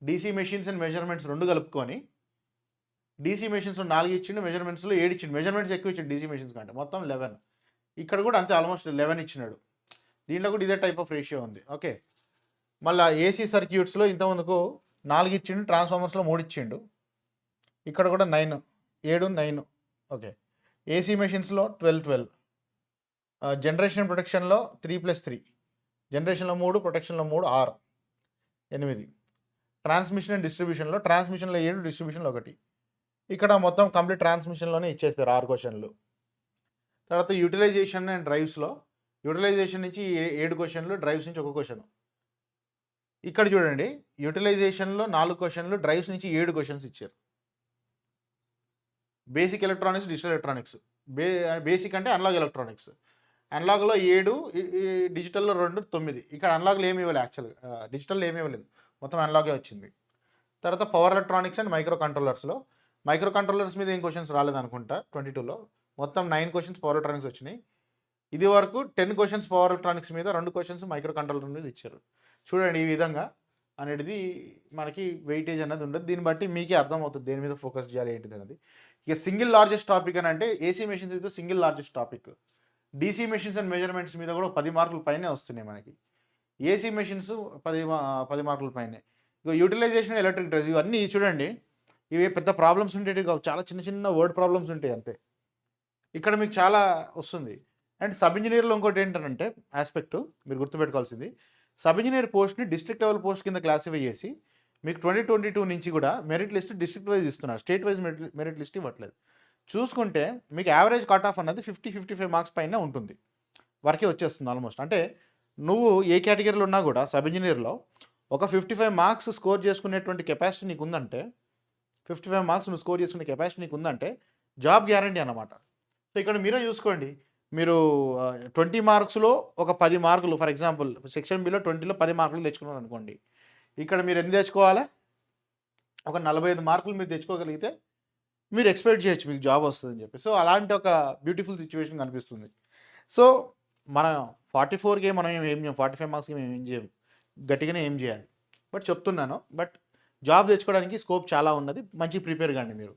డీసీ మెషిన్స్ అండ్ మెజర్మెంట్స్ 2 కలుపుకొని, డీసీ మెషిన్స్లో 4 ఇచ్చిండు, మెజర్మెంట్స్లో 7 ఇచ్చిండు. మెజర్మెంట్స్ ఎక్కువ ఇచ్చిండు డీసీ మెషిన్స్ కంటే, మొత్తం 11. ఇక్కడ కూడా అంతే, ఆల్మోస్ట్ 11 ఇచ్చినాడు. దీంట్లో కూడా ఇదే టైప్ ఆఫ్ రేషియో ఉంది. ఓకే, మళ్ళీ ఏసీ సర్క్యూట్స్లో ఇంతమందుకు 4 ఇచ్చిండు, ట్రాన్స్ఫార్మర్స్లో 3 ఇచ్చిండు. ఇక్కడ కూడా 9, 7, 9. ఓకే, ఏసీ మెషిన్స్లో 12, 12. జనరేషన్ ప్రొటెక్షన్లో 3+3, జనరేషన్లో 3, ప్రొటెక్షన్లో 3, 6, 8. Transmission and డిస్ట్రిబ్యూషన్లో 7, డిస్ట్రిబ్యూషన్లో 1. ఇక్కడ మొత్తం కంప్లీట్ ట్రాన్స్మిషన్లోనే ఇచ్చేస్తారు 6 క్వశ్చన్లు. తర్వాత యూటిలైజేషన్ అండ్ డ్రైవ్స్లో, యూటిలైజేషన్ నుంచి 7 క్వశ్చన్లు, డ్రైవ్స్ నుంచి 1 క్వశ్చన్. ఇక్కడ చూడండి, యూటిలైజేషన్లో 4 క్వశ్చన్లు, డ్రైవ్స్ నుంచి 7 క్వశ్చన్స్ ఇచ్చారు. Basic electronics, digital electronics. Basic అంటే అనలాగ్ ఎలక్ట్రానిక్స్, అనలాగ్లో 7, డిజిటల్లో 2, 9. ఇక్కడ అనలాగ్లో ఏమి ఇవ్వలేదు, యాక్చువల్గా డిజిటల్లో ఏమి ఇవ్వలేదు, మొత్తం అనలాగే వచ్చింది. తర్వాత power electronics and micro controllers మీద ఏం క్వశ్చన్స్ రాలేదనుకుంటా 22లో. మొత్తం 9 క్వశ్చన్స్ పవర్ ఎలక్ట్రానిక్స్ వచ్చినాయి. ఇది వరకు 10 క్వశ్చన్స్ పవర్ ఎలక్ట్రానిక్స్ మీద, 2 క్వశ్చన్స్ మైక్రో కంట్రోలర్ మీద ఇచ్చారు. చూడండి, ఈ విధంగా అనేది మనకి వెయిటేజ్ అనేది ఉండదు. దీన్ని బట్టి మీకే అర్థమవుతుంది దేని మీద ఫోకస్ చేయాలి ఏంటిది అనేది. ఇక సింగిల్ లార్జెస్ట్ టాపిక్ అని అంటే ఏసీ మెషిన్స్ అయితే single largest topic. DC machines and measurements మీద కూడా 10 మార్కుల పైనే వస్తున్నాయి మనకి. ఏసీ మెషిన్స్ 10 మార్కుల పైనే. ఇగో యూటిలైజేషన్ ఎలక్ట్రిక్ డ్రైవ్స్ ఇవన్నీ చూడండి. ఇవి పెద్ద ప్రాబ్లమ్స్ ఉండేటివి కావు. చాలా చిన్న చిన్న వర్డ్ ప్రాబ్లమ్స్ ఉంటాయి అంతే. ఇక్కడ మీకు చాలా వస్తుంది. అండ్ సబ్ ఇంజినీర్‌లో ఇంకోటి ఏంటనంటే యాస్పెక్ట్ మీరు గుర్తుపెట్టుకోవాల్సింది. సబ్ ఇంజినీర్ పోస్ట్‌ని డిస్ట్రిక్ట్ లెవెల్ పోస్ట్ కింద క్లాసిఫై చేసి మీకు 2022 నుంచి కూడా మెరిట్ లిస్ట్ డిస్ట్రిక్ట్ వైజ్ ఇస్తున్నారు. స్టేట్ వైజ్ మెరిట్ లిస్ట్ ఇవ్వట్లేదు. చూసుకుంటే మీకు యావరేజ్ కట్ ఆఫ్ అన్నది 55 మార్క్స్ పైన ఉంటుంది. వరకే వచ్చేస్తుంది ఆల్మోస్ట్. అంటే నువ్వు ఏ కేటగిరీలో ఉన్నా కూడా సబ్ ఇంజినీర్‌లో ఒక 55 మార్క్స్ స్కోర్ చేసుకునేటువంటి కెపాసిటీ నీకుందంటే 55 మార్క్స్ నువ్వు స్కోర్ చేసుకునే కెపాసిటీ నీకుందంటే జాబ్ గ్యారంటీ అన్నమాట. సో ఇక్కడ మీరే చూసుకోండి. మీరు 20 మార్క్స్‌లో ఒక 10 మార్కులు ఫర్ ఎగ్జాంపుల్ సెక్షన్ బిలో 20లో 10 మార్కులు తెచ్చుకున్నారనుకోండి. ఇక్కడ మీరు ఎన్ని తెచ్చుకోవాలా? ఒక 45 మార్కులు మీరు తెచ్చుకోగలిగితే మీరు ఎక్స్‌పెక్ట్ చేయొచ్చు మీకు జాబ్ వస్తదని చెప్పి. సో అలాంటి ఒక బ్యూటిఫుల్ సిట్యుయేషన్ కనిపిస్తుంది. సో మన 44కే మనం ఏం చేయం. 45 మార్క్స్‌కి మేము ఏం చేయం. గట్టిగానే ఏం చేయాలి. బట్ చెప్తున్నాను. బట్ జాబ్ తెచ్చుకోవడానికి స్కోప్ చాలా ఉన్నది. మంచిగా ప్రిపేర్ కండి మీరు.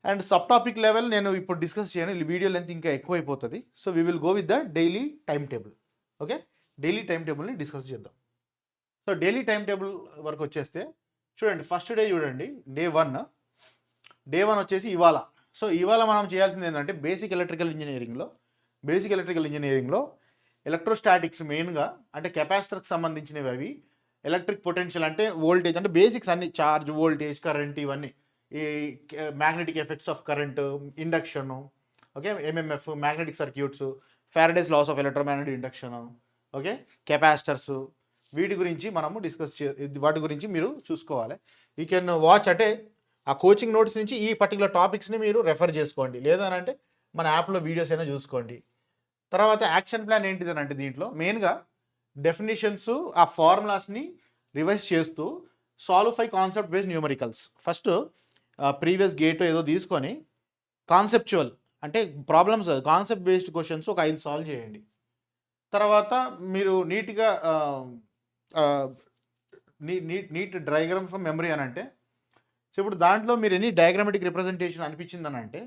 అండ్ సబ్ టాపిక్ లెవెల్ నేను ఇప్పుడు డిస్కస్ చేయను. ఈ వీడియో లెంత్ ఇంకా ఎక్కువైపోతుంది. So we will go with the daily time table. Okay, daily time టేబుల్ని డిస్కస్ చేద్దాం. సో డైలీ టైమ్ టేబుల్ వరకు వచ్చేస్తే చూడండి, ఫస్ట్ డే చూడండి, డే 1 వచ్చేసి ఇవాళ. సో ఇవాళ మనం చేయాల్సింది ఏంటంటే బేసిక్ ఎలక్ట్రికల్ ఇంజనీరింగ్లో ఎలక్ట్రోస్టాటిక్స్ మెయిన్గా అంటే కెపాసిటర్కి సంబంధించినవి అవి, ఎలక్ట్రిక్ పొటెన్షియల్ అంటే వోల్టేజ్ అంటే బేసిక్స్ అన్ని, చార్జ్, వోల్టేజ్, కరెంట్, ఇవన్నీ, ఈ magnetic effects of current, induction, okay, MMF, magnetic circuits, Faraday's laws of electromagnetic induction, okay, capacitors, వీటి గురించి మనము వాటి గురించి మీరు చూసుకోవాలి. యూ కెన్ వాచ్ అంటే ఆ కోచింగ్ నోట్స్ నుంచి ఈ పర్టికులర్ టాపిక్స్ని మీరు రెఫర్ చేసుకోండి. లేదనంటే మన యాప్లో వీడియోస్ అయినా చూసుకోండి. తర్వాత యాక్షన్ ప్లాన్ ఏంటిదని అంటే దీంట్లో మెయిన్గా డెఫినేషన్స్, ఆ ఫార్ములాస్ని రివైజ్ చేస్తూ solve 5 concept based numericals. First previous gate ఏదో తీసుకొని కాన్సెప్చువల్ అంటే ప్రాబ్లమ్స్ కాన్సెప్ట్ బేస్డ్ క్వశ్చన్స్ ఒక 5 సాల్వ్ చేయండి. తర్వాత మీరు నీట్గా నీట్ డయాగ్రామ్ ఫ్రమ్ మెమరీ అని అంటే, సో ఇప్పుడు దాంట్లో మీరు ఎనీ డయాగ్రామెటిక్ రిప్రజెంటేషన్ అనిపించిందని అంటే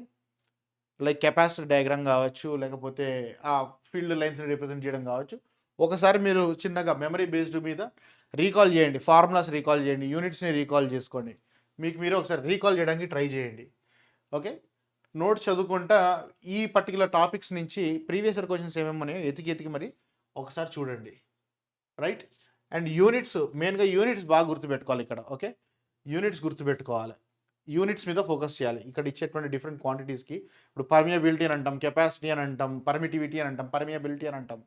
లైక్ కెపాసిటర్ డయాగ్రామ్ కావచ్చు, లేకపోతే ఆ ఫీల్డ్ లైన్స్ని రిప్రజెంట్ చేయడం కావచ్చు, ఒకసారి మీరు చిన్నగా మెమరీ బేస్డ్ మీద రీకాల్ చేయండి, ఫార్ములాస్ రీకాల్ చేయండి, యూనిట్స్ని రీకాల్ చేసుకోండి, మీకు మీరు ఒకసారి రీకాల్ చేయడానికి ట్రై చేయండి. ఓకే, నోట్స్ చదువుకుంటా ఈ పర్టికులర్ టాపిక్స్ నుంచి ప్రీవియస్ ఇయర్ క్వశ్చన్స్ ఏమేమి ఉన్నాయో ఎతికి మరి ఒకసారి చూడండి, రైట్. అండ్ యూనిట్స్, మెయిన్గా యూనిట్స్ బాగా గుర్తుపెట్టుకోవాలి ఇక్కడ. ఓకే, యూనిట్స్ గుర్తుపెట్టుకోవాలి, యూనిట్స్ మీద ఫోకస్ చేయాలి. ఇక్కడ ఇచ్చేటువంటి డిఫరెంట్ క్వాంటిటీస్కి ఇప్పుడు పర్మియబిలిటీ అని అంటాం, కెపాసిటీ అని అంటాం, పర్మిటివిటీ అని అంటాం, పర్మియబిలిటీ అని అంటాం.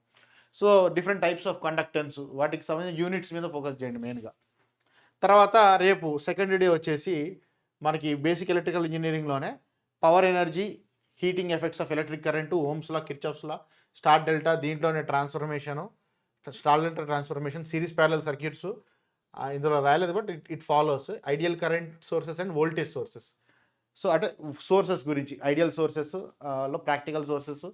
So different types of conductance, వాటికి సంబంధించిన యూనిట్స్ మీద ఫోకస్ చేయండి మెయిన్గా. తర్వాత రేపు సెకండ్ డే వచ్చేసి మనకి బేసిక్ ఎలక్ట్రికల్ ఇంజనీరింగ్లోనే power energy, heating effects of electric current, Ohm's law, Kirchhoff's law, star delta, దీంట్లోనే transformation, star delta transformation, series parallel circuits, ఇందులో రాయలేదు but it follows ideal current sources and voltage sources. So అంటే sources గురించి ideal sources లో practical sources,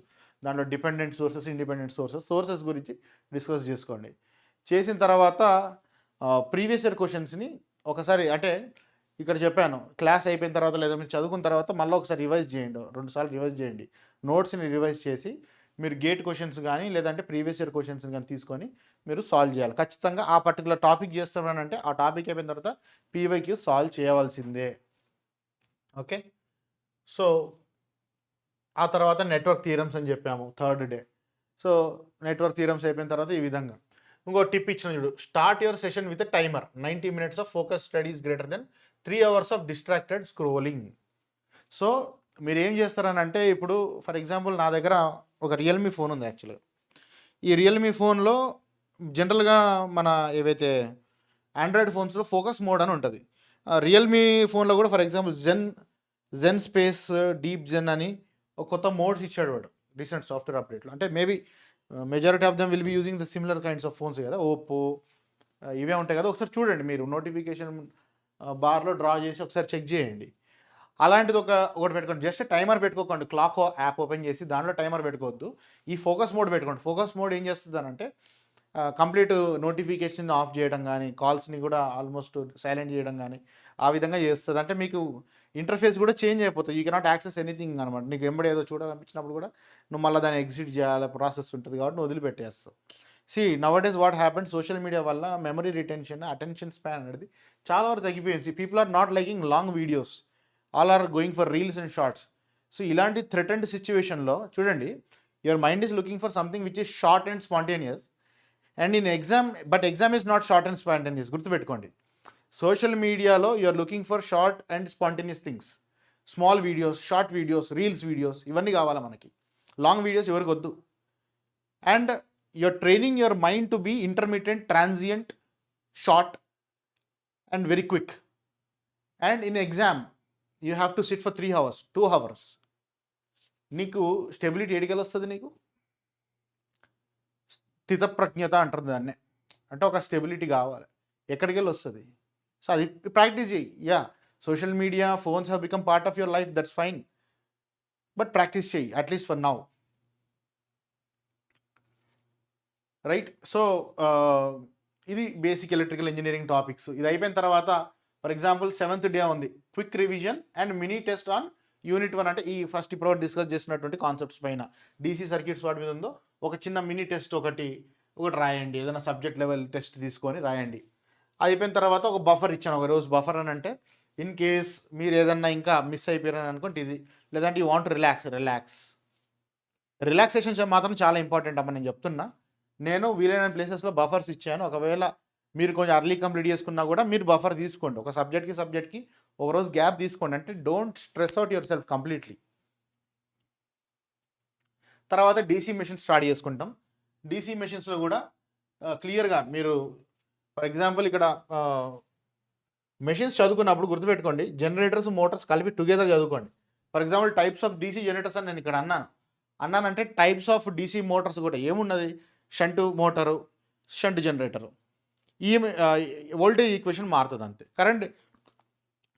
దాంట్లో dependent sources, independent sources గురించి discuss చేసుకోండి. చేసిన తర్వాత ప్రీవియస్ ఇయర్ క్వశ్చన్స్ని ఒకసారి అంటే ఇక్కడ చెప్పాను, క్లాస్ అయిపోయిన తర్వాత లేదా మీరు చదువుకున్న తర్వాత మళ్ళీ ఒకసారి రివైజ్ చేయండి, 2 సార్లు రివైజ్ చేయండి. నోట్స్ని రివైజ్ చేసి మీరు గేట్ క్వశ్చన్స్ కానీ లేదంటే ప్రీవియస్ ఇయర్ క్వశ్చన్స్ కానీ తీసుకొని మీరు సాల్వ్ చేయాలి. ఖచ్చితంగా ఆ పర్టికులర్ టాపిక్ చేస్తున్నానంటే ఆ టాపిక్ అయిపోయిన తర్వాత పీవైక్యూ సాల్వ్ చేయవలసిందే. ఓకే, సో ఆ తర్వాత నెట్వర్క్ థియరమ్స్ అని చెప్పాము third day. So network theorems అయిపోయిన తర్వాత ఈ విధంగా ఇంకో టిప్ ఇచ్చిన చూడు, start your session with timer, 90 minutes of focus studies greater than 3 hours of distracted scrolling. So మీరు ఏం చేస్తారని అంటే ఇప్పుడు ఫర్ ఎగ్జాంపుల్ నా దగ్గర ఒక రియల్మీ ఫోన్ ఉంది యాక్చువల్గా. ఈ రియల్మీ ఫోన్లో జనరల్గా మన ఏవైతే ఆండ్రాయిడ్ ఫోన్స్లో ఫోకస్ మోడ్ అని ఉంటుంది. రియల్మీ ఫోన్లో కూడా for example Zen Space Deep Zen అని ఒక కొత్త మోడ్స్ ఇచ్చాడు వాడు రీసెంట్ సాఫ్ట్వేర్ అప్డేట్లో. అంటే maybe majority of them will be using the similar kinds of phones కదా, ఓప్పో ఇవే ఉంటాయి కదా. ఒకసారి చూడండి, మీరు నోటిఫికేషన్ బార్లో డ్రా చేసి ఒకసారి చెక్ చేయండి. అలాంటిది ఒకటి పెట్టుకోండి, జస్ట్ టైమర్ పెట్టుకోకండి. క్లాక్ యాప్ ఓపెన్ చేసి దాంట్లో టైమర్ పెట్టుకోవద్దు, ఈ ఫోకస్ మోడ్ పెట్టుకోండి. ఫోకస్ మోడ్ ఏం చేస్తుంది అంటే కంప్లీట్ నోటిఫికేషన్ ఆఫ్ చేయడం కానీ, కాల్స్ని కూడా ఆల్మోస్ట్ సైలెంట్ చేయడం కానీ ఆ విధంగా చేస్తుంది. అంటే మీకు ఇంటర్ఫేస్ కూడా చేంజ్ అయిపోతుంది, యూ కెనాట్ యాక్సెస్ ఎనీథింగ్ అనమాట. నీకు ఎంబడి ఏదో చూడాలనిపించినప్పుడు కూడా నువ్వు మళ్ళీ దాన్ని ఎగ్జిట్ చేయాలి ప్రాసెస్ ఉంటుంది కాబట్టి నువ్వు వదిలిపెట్టేస్తావు. Nowadays what happen social media వల్ల మెమరీ రిటెన్షన్, అటెన్షన్ స్పాన్ అనేది చాలా వరకు తగ్గిపోయింది. People are not liking long videos, all are going for reels and shorts. So ఇలాంటి థ్రెటెండ్ సిచ్యువేషన్లో చూడండి, your mind is looking for something which is short and spontaneous. And in exam is not short and spontaneous. గుర్తుపెట్టుకోండి, social మీడియాలో you're looking for short and spontaneous things, small videos, short videos, reels videos, ఇవన్నీ కావాలా మనకి. Long videos ఎవరికి వద్దు. And you're training your mind to be intermittent, transient, short and very quick. And in exam you have to sit for 3 hours, 2 hours. నీకు stability ఎడికెళ్ళి వస్తుంది? నీకు స్థితప్రజ్ఞత అంటారు దాన్నే. అంటే ఒక స్టెబిలిటీ కావాలి. ఎక్కడికి వెళ్ళి వస్తుంది? సో అది ప్రాక్టీస్ చేయి. Social media, phones have become part of your life, that's fine, but practice చేయి at least for now, right. So ఇది బేసిక్ ఎలక్ట్రికల్ ఇంజనీరింగ్ టాపిక్స్. ఇది అయిపోయిన తర్వాత ఫర్ ఎగ్జాంపుల్ 7th డే ఉంది, quick revision and mini test on unit 1. అంటే ఈ first ఇప్పుడు discuss చేసినటువంటి కాన్సెప్ట్స్ పైన, డీసీ సర్క్యూట్స్ వాటి మీద ఉందో ఒక చిన్న మినీ టెస్ట్ ఒకటి రాయండి. ఏదైనా సబ్జెక్ట్ లెవెల్ టెస్ట్ తీసుకొని రాయండి. అయిపోయిన తర్వాత ఒక బఫర్ ఇచ్చాను, ఒక రోజు బఫర్ అని. అంటే ఇన్ కేస్ మీరు ఏదన్నా ఇంకా మిస్ అయిపోయారని అనుకుంటే ఇది, లేదంటే యూ వాంట్ రిలాక్సేషన్స్ మాత్రం చాలా ఇంపార్టెంట్ అమ్మ. నేను చెప్తున్నా, నేను వీలైన ప్లేసెస్లో బఫర్స్ ఇచ్చాను. ఒకవేళ మీరు కొంచెం అర్లీ కంప్లీట్ చేసుకున్నా కూడా మీరు బఫర్ తీసుకోండి. ఒక సబ్జెక్ట్కి ఒక రోజు గ్యాప్ తీసుకోండి. అంటే don't stress out your self completely. తర్వాత డీసీ మెషిన్స్ స్టార్ట్ చేసుకుంటాం. డీసీ మెషిన్స్లో కూడా క్లియర్గా మీరు ఫర్ ఎగ్జాంపుల్ ఇక్కడ మెషిన్స్ చదువుకున్నప్పుడు గుర్తుపెట్టుకోండి, జనరేటర్స్, మోటార్స్ కలిపి టుగెదర్ చదువుకోండి. For example types of DC generators అని నేను ఇక్కడ అన్నానంటే టైప్స్ ఆఫ్ డీసీ మోటార్స్ కూడా ఏమున్నది, షంట్ మోటారు, షంట్ జనరేటరు. ఈ వోల్టేజ్ ఈక్వేషన్ మారుతుంది అంతే.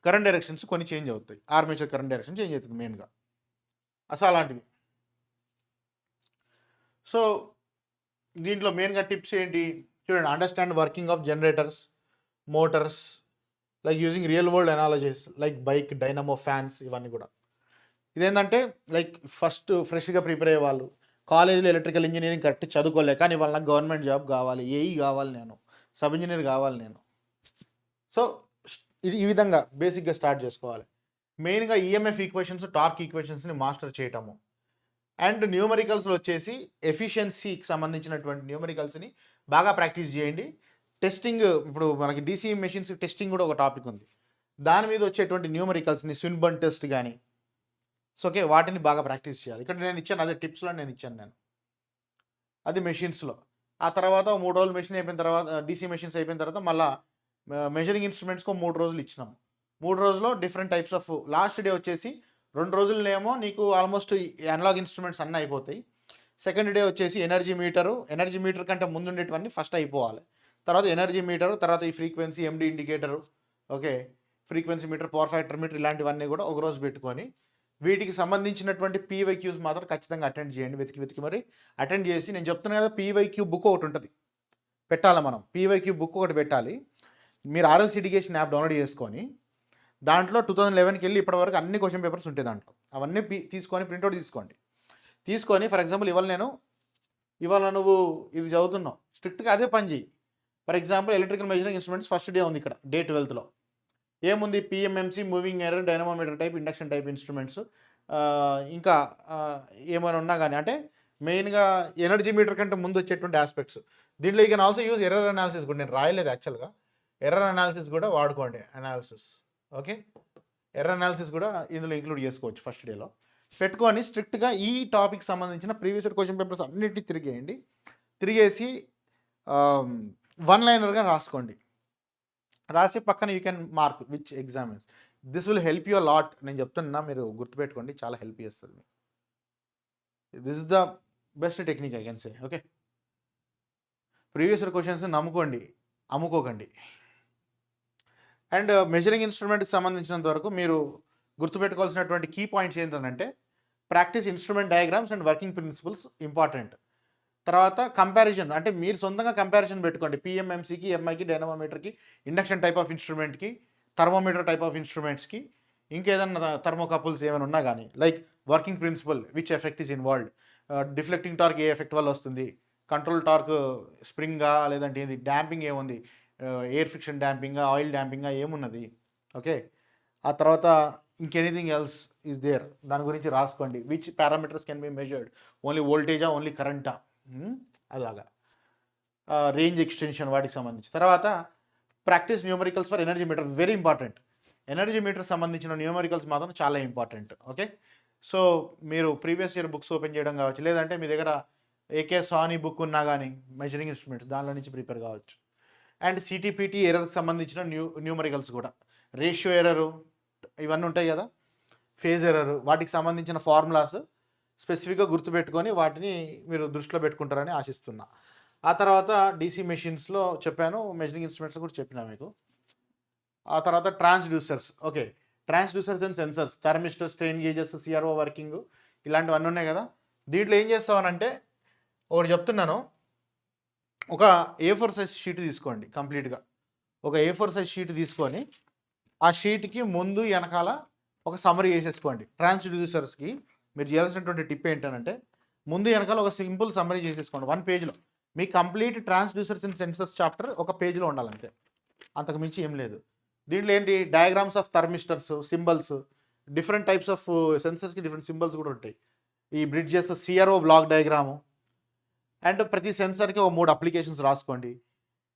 కరెంట్ డైరెక్షన్స్ కొన్ని చేంజ్ అవుతాయి. ఆర్మేచర్ కరెంట్ డైరెక్షన్ చేంజ్ అవుతుంది మెయిన్గా. అసలు అలాంటివి. సో దీంట్లో మెయిన్గా టిప్స్ ఏంటి చూడండి, understand working of generators, Motors, like using real world analogies like bike, dynamo, fans, ఇవన్నీ కూడా. ఇదేంటంటే లైక్ ఫస్ట్ ఫ్రెష్గా ప్రిపేర్ అయ్యే వాళ్ళు, కాలేజీలో ఎలక్ట్రికల్ ఇంజనీరింగ్ కరెక్ట్ చదువుకోలే, కానీ వాళ్ళ నాకు గవర్నమెంట్ జాబ్ కావాలి, ఏఈ కావాలి, నేను సబ్ ఇంజనీర్ కావాలి నేను. సో ఇది ఈ విధంగా బేసిక్గా స్టార్ట్ చేసుకోవాలి. మెయిన్గా ఈఎంఎఫ్ ఈక్వేషన్స్, టార్క్ ఈక్వేషన్స్ని మాస్టర్ చేయటము. అండ్ న్యూమరికల్స్లో వచ్చేసి ఎఫిషియన్సీకి సంబంధించినటువంటి న్యూమరికల్స్ని బాగా ప్రాక్టీస్ చేయండి. టెస్టింగ్, ఇప్పుడు మనకి డీసీ మెషిన్స్ టెస్టింగ్ కూడా ఒక టాపిక్ ఉంది. దాని మీద వచ్చేటువంటి న్యూమరికల్స్ని, స్విన్బర్న్ టెస్ట్ కానీ, సో ఓకే, వాటిని బాగా ప్రాక్టీస్ చేయాలి. ఇక్కడ నేను ఇచ్చాను, అదే టిప్స్లో నేను ఇచ్చాను అది మెషిన్స్లో. ఆ తర్వాత 3 రోజులు మెషిన్ అయిపోయిన తర్వాత, డీసీ మెషిన్స్ అయిపోయిన తర్వాత మళ్ళీ మెజరింగ్ ఇన్స్ట్రుమెంట్స్కి 3 రోజులు ఇచ్చినాము. 3 రోజుల్లో different types of, last day వచ్చేసి 2 రోజులనేమో నీకు ఆల్మోస్ట్ అనలాగ్ ఇన్స్ట్రుమెంట్స్ అన్నీ అయిపోతాయి. సెకండ్ డే వచ్చేసి ఎనర్జీ మీటర్ కంటే ముందు ఉండేటివన్నీ ఫస్ట్ అయిపోవాలి. తర్వాత ఎనర్జీ మీటరు, తర్వాత ఈ frequency, MD indicator, okay, frequency meter, power factor meter, ఇలాంటివన్నీ కూడా ఒక రోజు పెట్టుకొని వీటికి సంబంధించినటువంటి పీవైక్యూస్ మాత్రం ఖచ్చితంగా అటెండ్ చేయండి. వెతికి మరి అటెండ్ చేసి, నేను చెప్తున్నాను కదా, పీవైక్యూ బుక్ ఒకటి ఉంటుంది పెట్టాలి. మనం పీవైక్యూ బుక్ ఒకటి పెట్టాలి. మీరు ఆర్ఎల్స్ ఎడ్యుకేషన్ యాప్ డౌన్లోడ్ చేసుకొని దాంట్లో 2011కి వెళ్ళి ఇప్పటివరకు అన్ని క్వశ్చన్ పేపర్స్ ఉంటాయి దాంట్లో. అవన్నీ తీసుకొని ప్రింట్అవుట్ తీసుకొని ఫర్ ఎగ్జాంపుల్ ఇవాళ నువ్వు ఇది చదువుతున్నావు, స్ట్రిక్ట్గా అదే పని చేయి. For example electrical measuring instruments first day ఉంది ఇక్కడ, డే 12లో ఏముంది, PMMC, moving error, dynamometer type, induction type instruments, ఇంకా ఏమైనా ఉన్నా కానీ, అంటే మెయిన్గా ఎనర్జీ మీటర్ కంటే ముందు వచ్చేటువంటి ఆస్పెక్ట్స్. దీంట్లో you can also use error analysis కూడా. నేను రాయలేదు యాక్చువల్గా, ఎర్రర్ అనాలిసిస్ కూడా వాడుకోండి. ఓకే, ఎర్రర్ అనాలిసిస్ కూడా ఇందులో ఇంక్లూడ్ చేసుకోవచ్చు. ఫస్ట్ డేలో పెట్టుకొని స్ట్రిక్ట్గా ఈ టాపిక్ సంబంధించిన ప్రీవియస్ క్వశ్చన్ పేపర్స్ అన్నిటి తిరిగేసి 1 లైనర్గా రాసుకోండి. రాసి పక్కన you can mark which examines. This will help you lot. నేను చెప్తున్నా, మీరు గుర్తుపెట్టుకోండి, చాలా హెల్ప్ చేస్తుంది మీకు. This is the best technique I can say. Okay, previous questions నమ్ముకోండి, అమ్ముకోకండి. అండ్ మెజరింగ్ ఇన్స్ట్రుమెంట్కి సంబంధించినంత వరకు మీరు గుర్తుపెట్టుకోవాల్సినటువంటి కీ పాయింట్స్ ఏంటంటే, practice instrument diagrams and working principles important. తర్వాత కంపారిజన్, అంటే మీరు సొంతంగా కంపారిజన్ పెట్టుకోండి. పిఎంఎంసీకి, ఎంఐకి, డైనమోమీటర్కి, ఇండక్షన్ టైప్ ఆఫ్ ఇన్స్ట్రుమెంట్కి, థర్మోమీటర్ టైప్ ఆఫ్ ఇన్స్ట్రుమెంట్స్కి, ఇంకేదన్నా థర్మోకపుల్స్ ఏమైనా ఉన్నా కానీ, like working principle, which effect is involved, deflecting torque A effect వల్ల వస్తుంది, కంట్రోల్ టార్క్ స్ప్రింగా లేదంటే ఏంది డాంపింగ్ ఏముంది, ఎయిర్ ఫ్రిక్షన్ డాంపింగా, ఆయిల్ డాంపింగా ఏమున్నది. ఓకే. ఆ తర్వాత ఇంకెనీథింగ్ ఎల్స్ ఈజ్ దేర్, దాని గురించి రాసుకోండి. Which parameters can be measured, only వోల్టేజా, ఓన్లీ కరెంటా, అలాగా. రేంజ్ ఎక్స్టెన్షన్ వాటికి సంబంధించి. తర్వాత practice numericals for energy meter, very important. Energy meter సంబంధించిన న్యూమరికల్స్ మాత్రం చాలా ఇంపార్టెంట్. ఓకే. సో మీరు ప్రీవియస్ ఇయర్ బుక్స్ ఓపెన్ చేయడం కావచ్చు, లేదంటే మీ దగ్గర ఏకే సానీ బుక్ ఉన్నా కానీ మెజరింగ్ ఇన్స్ట్రుమెంట్స్ దానిలో నుంచి ప్రిపేర్ కావచ్చు. అండ్ సిటీపీటీ ఎర్రర్కి సంబంధించిన న్యూమరికల్స్ కూడా, రేషియో ఎర్రరు ఇవన్నీ ఉంటాయి కదా, ఫేజ్ ఎర్రర్, వాటికి సంబంధించిన ఫార్ములాస్ స్పెసిఫిక్గా గుర్తుపెట్టుకొని వాటిని మీరు దృష్టిలో పెట్టుకుంటారని ఆశిస్తున్నా. ఆ తర్వాత డీసీ మెషిన్స్లో చెప్పాను, మెజరింగ్ ఇన్స్ట్రుమెంట్స్ కూడా చెప్పినా మీకు. ఆ తర్వాత transducers. Okay. Transducers and sensors, thermistor, strain gauges, CRO working, ఇలాంటివన్నీ ఉన్నాయి కదా. దీంట్లో ఏం చేస్తామనంటే ఒకటి చెప్తున్నాను, ఒక A4 సైజ్ షీట్ తీసుకోండి కంప్లీట్గా. ఒక A4 సైజ్ షీట్ తీసుకొని ఆ షీట్కి ముందు వెనకాల ఒక సమ్మరీ చేసేసుకోండి. ట్రాన్స్డ్యూసర్స్కి మీరు చేయాల్సినటువంటి టిప్ ఏంటంటే ముందు వెనకాల ఒక సింపుల్ సమ్మరీ చేసేసుకోండి 1 పేజ్లో. మీ complete transducers and sensors chapter ఒక పేజ్లో ఉండాలంటే, అంతకు మించి ఏం లేదు. దీంట్లో ఏంటి, diagrams of thermistors, symbols, different types of సెన్సర్స్కి డిఫరెంట్ సింబల్స్ కూడా ఉంటాయి. ఈ bridges, CRO block diagram, and ప్రతి సెన్సర్కి ఒక 3 అప్లికేషన్స్ రాసుకోండి.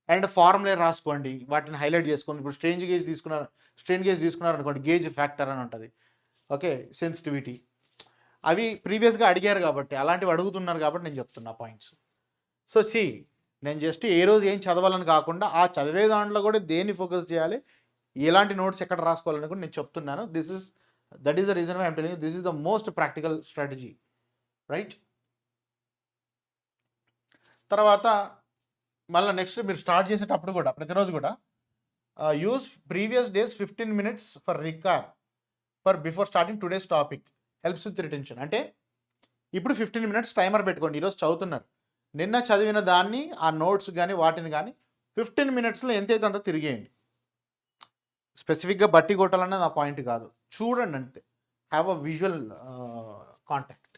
అండ్ ఫార్ములే రాసుకోండి, వాటిని హైలైట్ చేసుకోండి. ఇప్పుడు స్ట్రెయిన్ గేజ్ తీసుకున్నారు అనుకోండి, గేజ్ ఫ్యాక్టర్ అని ఉంటుంది. ఓకే. సెన్సిటివిటీ, అవి ప్రీవియస్గా అడిగారు కాబట్టి, అలాంటివి అడుగుతున్నారు కాబట్టి నేను చెప్తున్నా పాయింట్స్. సో నేను జస్ట్ ఏ రోజు ఏం చదవాలని కాకుండా ఆ చదివే దాంట్లో కూడా దేన్ని ఫోకస్ చేయాలి, ఎలాంటి నోట్స్ ఎక్కడ రాసుకోవాలని కూడా నేను చెప్తున్నాను. That is the reason why I'm telling you this is the most practical strategy, right. తర్వాత మళ్ళీ నెక్స్ట్ మీరు స్టార్ట్ చేసేటప్పుడు కూడా ప్రతిరోజు కూడా use previous days 15 minutes for for before starting today's topic, helps with retention. అంటే ఇప్పుడు 15 minutes టైమర్ పెట్టుకోండి. ఈరోజు చదువుతున్నారు, నిన్న చదివిన దాన్ని ఆ నోట్స్ కానీ వాటిని కానీ 15 minutesలో ఎంతైతే అంత తిరిగేయండి. స్పెసిఫిక్గా బట్టి కొట్టాలన్నది నా పాయింట్ కాదు, చూడండి అంతే. Have a visual contact.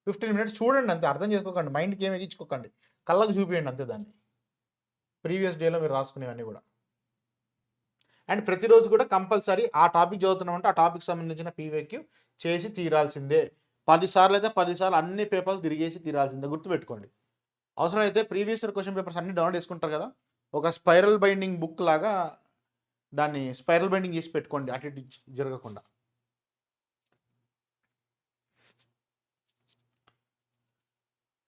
15 minutes చూడండి అంతే, అర్థం చేసుకోకండి, మైండ్కి ఏమి ఎక్కించుకోకండి, కళ్ళకు చూపించండి అంతే దాన్ని. ప్రీవియస్ డేలో మీరు రాసుకునేవన్నీ కూడా. అండ్ ప్రతిరోజు కూడా కంపల్సరీ ఆ టాపిక్ చదువుతున్నామంటే ఆ టాపిక్ సంబంధించిన పీవైక్యూ చేసి తీరాల్సిందే. 10 సార్లు అయితే 10 సార్లు అన్ని పేపర్లు తిరిగేసి తీరాల్సిందే, గుర్తుపెట్టుకోండి. అవసరమైతే ప్రీవియస్ ఇయర్ క్వశ్చన్ పేపర్స్ అన్ని డౌన్లోడ్ చేసుకుంటారు కదా, ఒక స్పైరల్ బైండింగ్ బుక్ లాగా దాన్ని స్పైరల్ బైండింగ్ చేసి పెట్టుకోండి, అటు ఇటు జరగకుండా.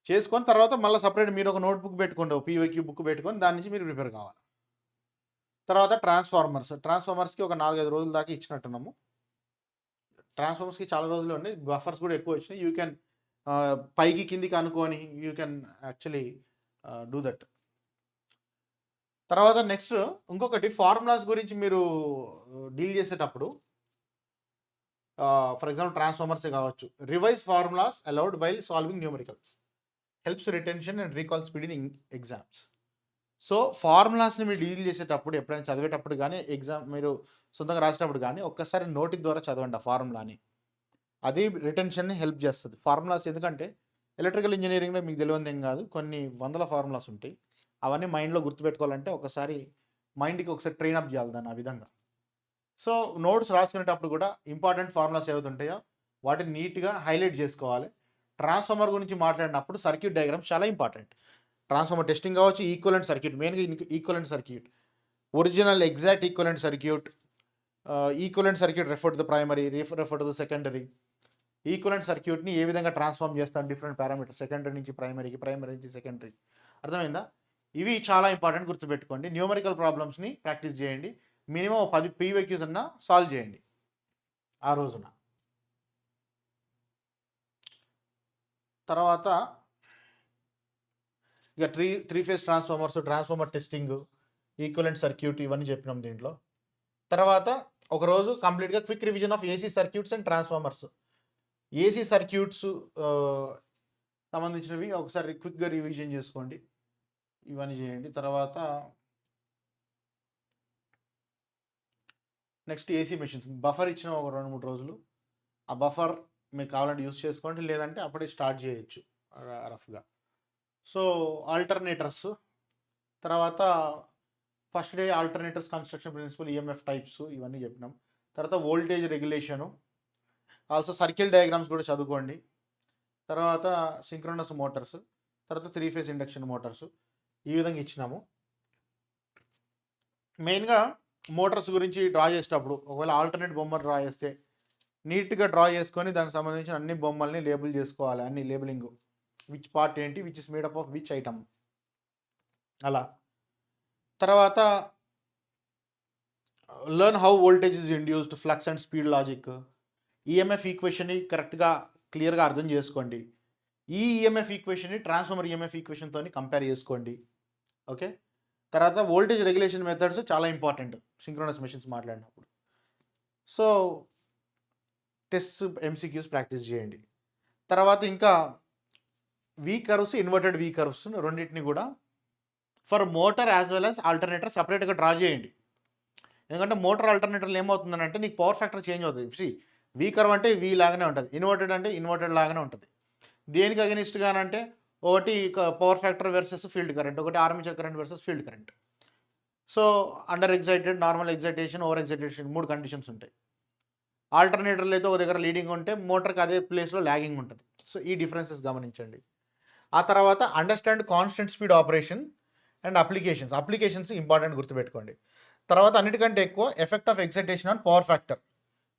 చేసుకొని తర్వాత మళ్ళీ సపరేట్ మీరు ఒక నోట్బుక్ పెట్టుకోండి, ఒక పీవైక్యూ బుక్ పెట్టుకొని దాని నుంచి మీరు ప్రిపేర్ కావాలి. తర్వాత ట్రాన్స్ఫార్మర్స్కి ఒక 4-5 రోజుల దాకా ఇచ్చినట్టున్నాము. ట్రాన్స్ఫార్మర్స్కి చాలా రోజులు ఉన్నాయి, బఫర్స్ కూడా ఎక్కువ వచ్చినాయి. యూ కెన్ పైకి కిందికి అనుకొని you can actually do that. తర్వాత నెక్స్ట్ ఇంకొకటి, ఫార్ములాస్ గురించి మీరు డీల్ చేసేటప్పుడు, ఫర్ ఎగ్జాంపుల్ ట్రాన్స్ఫార్మర్సే కావచ్చు, revise formulas aloud while solving numericals, helps retention and recall speed in exams. So ఫార్ములాస్ని మీరు డీల్ చేసేటప్పుడు, ఎప్పుడైనా చదివేటప్పుడు కానీ, ఎగ్జామ్ మీరు సొంతంగా రాసేటప్పుడు కానీ ఒక్కసారి నోటి ద్వారా చదవండి ఆ ఫార్ములాని. అది రిటెన్షన్ని హెల్ప్ చేస్తుంది. ఫార్ములాస్ ఎందుకంటే ఎలక్ట్రికల్ ఇంజనీరింగ్లో మీకు తెలియదు ఏం కాదు, కొన్ని వందల ఫార్ములాస్ ఉంటాయి. అవన్నీ మైండ్లో గుర్తుపెట్టుకోవాలంటే ఒకసారి మైండ్కి ఒకసారి ట్రైన్ అప్ చేయాలి దాన్ని ఆ విధంగా. సో నోట్స్ రాసుకునేటప్పుడు కూడా ఇంపార్టెంట్ ఫార్ములాస్ ఏవైతే ఉంటాయో వాటిని నీట్గా హైలైట్ చేసుకోవాలి. ట్రాన్స్ఫార్మర్ గురించి మాట్లాడినప్పుడు సర్క్యూట్ డయాగ్రామ్స్ చాలా ఇంపార్టెంట్. ట్రాన్స్ఫార్మర్ టెస్టింగ్ కావచ్చు, ఈక్వలెంట్ సర్క్యూట్, మెయిన్గా equivalent circuit, original exact equivalent circuit, equivalent circuit refer to the primary, refer to the secondary. Equivalent సర్క్యూట్ని ఏ విధంగా ట్రాన్స్ఫార్మ్ చేస్తాం, డిఫరెంట్ పారామీటర్స్, సెకండరీ నుంచి ప్రైమరీకి, ప్రైమరీ నుంచి సెకండరీ. అర్థమైందా? ఇవి చాలా ఇంపార్టెంట్, గుర్తుపెట్టుకోండి. న్యూమరికల్ ప్రాబ్లమ్స్ని ప్రాక్టీస్ చేయండి, మినిమం 10 పీవైక్యూస్ అన్నా సాల్వ్ చేయండి ఆ రోజున. తర్వాత ఇక three phase transformers, transformer testing, equivalent circuit, ఇవన్నీ చెప్పినాం దీంట్లో. తర్వాత ఒకరోజు కంప్లీట్గా quick revision of AC circuits and transformers. AC circuits సంబంధించినవి ఒకసారి క్విక్గా రివిజన్ చేసుకోండి, ఇవన్నీ చేయండి. తర్వాత నెక్స్ట్ ఏసీ మెషిన్స్, బఫర్ ఇచ్చిన ఒక 2-3 రోజులు, ఆ బఫర్ మీకు కావాలంటే యూస్ చేసుకోండి, లేదంటే అప్పుడే స్టార్ట్ చేయొచ్చు రఫ్గా. సో ఆల్టర్నేటర్స్, తర్వాత first day alternators construction principle, EMF types ఇవన్నీ చెప్పినాం. తర్వాత voltage regulation, also circle diagrams కూడా చదువుకోండి. తర్వాత సింక్రోనస్ మోటార్స్, తర్వాత 3 ఫేజ్ ఇండక్షన్ మోటార్స్, ఈ విధంగా ఇచ్చినాము. మెయిన్గా మోటార్స్ గురించి డ్రా చేసేటప్పుడు ఒకవేళ ఆల్టర్నేట్ బొమ్మ డ్రా చేస్తే నీట్గా డ్రా చేసుకొని దానికి సంబంధించిన అన్ని బొమ్మల్ని లేబుల్ చేసుకోవాలి, అన్ని లేబులింగ్, విచ్ పార్ట్ ఏంటి, which is made up of which item, అలా. తర్వాత learn how voltage is induced, flux and speed logic, EMF ఈక్వేషన్ని కరెక్ట్గా క్లియర్గా అర్థం చేసుకోండి. ఈ ఈఎంఎఫ్ ఈక్వేషన్ని ట్రాన్స్ఫార్మర్ ఈఎంఎఫ్ ఈక్వేషన్తో కంపేర్ చేసుకోండి. ఓకే. తర్వాత వోల్టేజ్ రెగ్యులేషన్ మెథడ్స్ చాలా ఇంపార్టెంట్ సింక్రోనస్ మెషిన్స్ మాట్లాడినప్పుడు. సో టెస్ట్స్, ఎంసీక్యూస్ ప్రాక్టీస్ చేయండి. తర్వాత ఇంకా we curves, inverted we curves రెండింటిని కూడా for motor as well as alternator సపరేట్గా డ్రా చేయండి. ఎందుకంటే మోటార్ ఆల్టర్నేటర్లు ఏమవుతుందని అంటే నీకు పవర్ ఫ్యాక్టర్ చేంజ్ అవుతుంది. వీ కర్వ్ అంటే వీ లాగానే ఉంటుంది, ఇన్వర్టెడ్ అంటే ఇన్వర్టెడ్ లాగానే ఉంటుంది. దేనికి అగెనిస్ట్గానంటే ఒకటి power factor versus field current, ఒకటి armature current versus field current. So under excited, normal excitation, over excitation 3 conditions ఉంటాయి. ఆల్టర్నేటర్లు అయితే ఒక దగ్గర లీడింగ్ ఉంటే మోటార్కి అదే ప్లేస్లో ల్యాగింగ్ ఉంటుంది. సో ఈ డిఫరెన్సెస్ గమనించండి. ఆ తర్వాత understand constant speed operation and applications important గుర్తుపెట్టుకోండి. తర్వాత అన్నిటికంటే ఎక్కువ effect of excitation on power factor,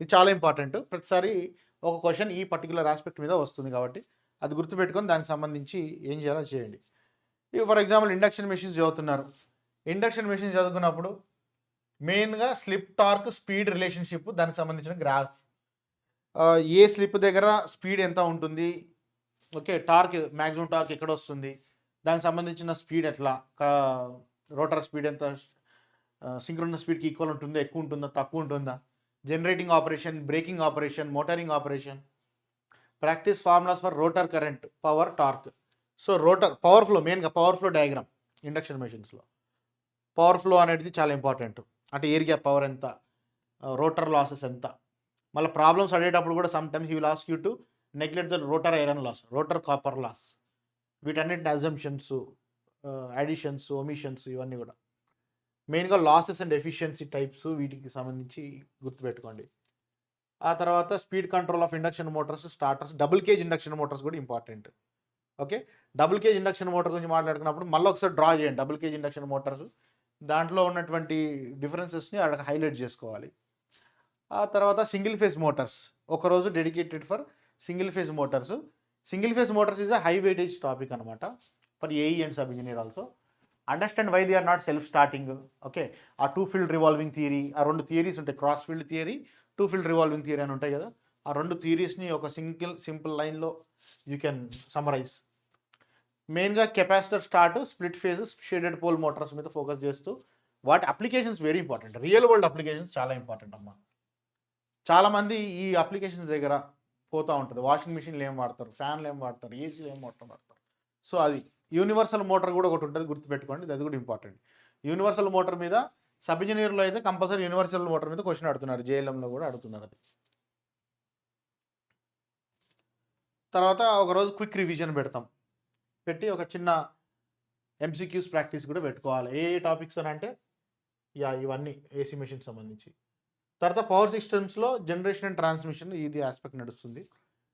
ఇది చాలా ఇంపార్టెంట్. ప్రతిసారి ఒక క్వశ్చన్ ఈ పర్టికులర్ ఆస్పెక్ట్ మీద వస్తుంది కాబట్టి అది గుర్తుపెట్టుకొని దానికి సంబంధించి ఏం చేయాలో చేయండి. ఫర్ ఎగ్జాంపుల్ ఇండక్షన్ మెషిన్స్ చదువుతున్నారు. ఇండక్షన్ మెషిన్స్ చదువుకున్నప్పుడు మెయిన్గా స్లిప్ టార్క్ స్పీడ్ రిలేషన్షిప్, దానికి సంబంధించిన గ్రాఫ్, ఏ స్లిప్ దగ్గర స్పీడ్ ఎంత ఉంటుంది, ఓకే, టార్క్ మ్యాక్సిమం టార్క్ ఎక్కడ వస్తుంది, దానికి సంబంధించిన స్పీడ్ ఎట్లా, రోటర్ స్పీడ్ ఎంత, సింక్రోనస్ స్పీడ్కి ఈక్వల్ ఉంటుందా, ఎక్కువ ఉంటుందా, తక్కువ ఉంటుందా, generating operation, braking operation, motoring operation, practice formulas for rotor current, power, torque. So rotor power flow, మెయిన్గా పవర్ ఫ్లో డయాగ్రామ్ ఇండక్షన్ మెషిన్స్లో పవర్ ఫ్లో అనేది చాలా ఇంపార్టెంట్. అంటే ఎయిర్ గ్యాప్ పవర్ ఎంత, రోటర్ లాసెస్ ఎంత. మళ్ళీ ప్రాబ్లమ్స్ అడిగేటప్పుడు కూడా sometimes he will ask you to neglect the rotor iron loss, rotor copper loss. వీటన్నిటిని అజంప్షన్స్, అడిషన్స్, ఒమిషన్స్ ఇవన్నీ కూడా మెయిన్గా లాసెస్ అండ్ ఎఫిషియన్సీ టైప్స్, వీటికి సంబంధించి గుర్తుపెట్టుకోండి. ఆ తర్వాత speed control of induction motors, starters, double cage induction motors కూడా important. Okay, double cage induction motor గురించి మాట్లాడుకున్నప్పుడు మళ్ళీ ఒకసారి డ్రా చేయండి డబుల్ కేజ్ ఇండక్షన్ మోటార్స్, దాంట్లో ఉన్నటువంటి డిఫరెన్సెస్ని అక్కడ హైలైట్ చేసుకోవాలి. ఆ తర్వాత సింగిల్ ఫేజ్ మోటార్స్, ఒకరోజు dedicated for single phase motors. Single phase motors is a high weightage topic అనమాట for AE and sub engineer also. Understand why they are not self starting. Okay, ఆ 2 field revolving theory, ఆ 2 theories ఉంటాయి, cross field theory, 2 field revolving theory అని ఉంటాయి కదా. ఆ 2 థియరీస్ని ఒక సింపుల్ లైన్లో యూ కెన్ సమరైజ్. మెయిన్గా capacitor start, split phase, shaded pole Motors మీద ఫోకస్ చేస్తూ వాటి applications very important, real world applications చాలా ఇంపార్టెంట్ అమ్మా. చాలామంది ఈ అప్లికేషన్స్ దగ్గర పోతూ ఉంటుంది, వాషింగ్ మిషన్లు ఏం వాడతారు, ఫ్యాన్లు ఏం వాడతారు, ఏసీలు ఏం వాడతారు. సో అది యూనివర్సల్ మోటార్ కూడా ఒకటి ఉంటుంది, గుర్తుపెట్టుకోండి, అది కూడా ఇంపార్టెంట్. యూనివర్సల్ మోటార్ మీద సబ్ ఇంజనీర్లో అయితే కంపల్సరీ యూనివర్సల్ మోటార్ మీద క్వశ్చన్ అడుగుతున్నారు, జేఎల్ఎంలో కూడా అడుగుతున్నారు అది. తర్వాత ఒకరోజు క్విక్ రివిజన్ పెట్టి ఒక చిన్న ఎంసీక్యూస్ ప్రాక్టీస్ కూడా పెట్టుకోవాలి. ఏ టాపిక్స్ అని అంటే ఇవన్నీ ఏసీ మెషిన్ సంబంధించి. తర్వాత పవర్ సిస్టమ్స్లో జనరేషన్ అండ్ ట్రాన్స్మిషన్, ఇది ఆస్పెక్ట్ నడుస్తుంది.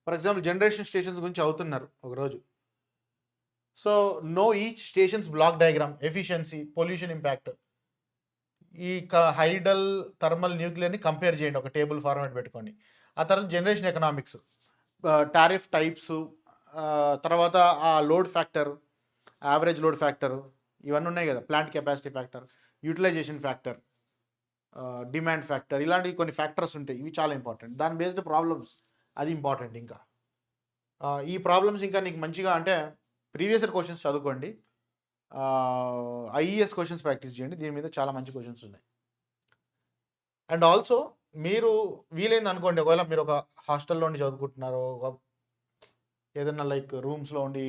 ఫర్ ఎగ్జాంపుల్ జనరేషన్ స్టేషన్స్ గురించి అవుతున్నారు ఒకరోజు. So know each stations block diagram, efficiency, pollution impact, ఈ హైడల్, థర్మల్, న్యూక్లియర్ని కంపేర్ చేయండి ఒక టేబుల్ ఫార్మాట్ పెట్టుకోండి. ఆ తర్వాత జనరేషన్ ఎకనామిక్స్, టారిఫ్ టైప్స్, తర్వాత ఆ load factor, average load factor, ఇవన్నీ ఉన్నాయి కదా, plant capacity factor, utilization factor, demand factor, ఇలాంటివి కొన్ని ఫ్యాక్టర్స్ ఉంటాయి, ఇవి చాలా ఇంపార్టెంట్. దాని బేస్డ్ ప్రాబ్లమ్స్, అది ఇంపార్టెంట్. ఇంకా ఈ ప్రాబ్లమ్స్ ఇంకా నీకు మంచిగా అంటే ప్రీవియస్ ఇయర్ క్వశ్చన్స్ చదువుకోండి, ఐఈఎస్ క్వశ్చన్స్ ప్రాక్టీస్ చేయండి, దీని మీద చాలా మంచి క్వశ్చన్స్ ఉన్నాయి. అండ్ ఆల్సో మీరు వీలైంది అనుకోండి, ఒకవేళ మీరు ఒక హాస్టల్లో ఉండి చదువుకుంటున్నారో, ఏదైనా లైక్ రూమ్స్లో ఉండి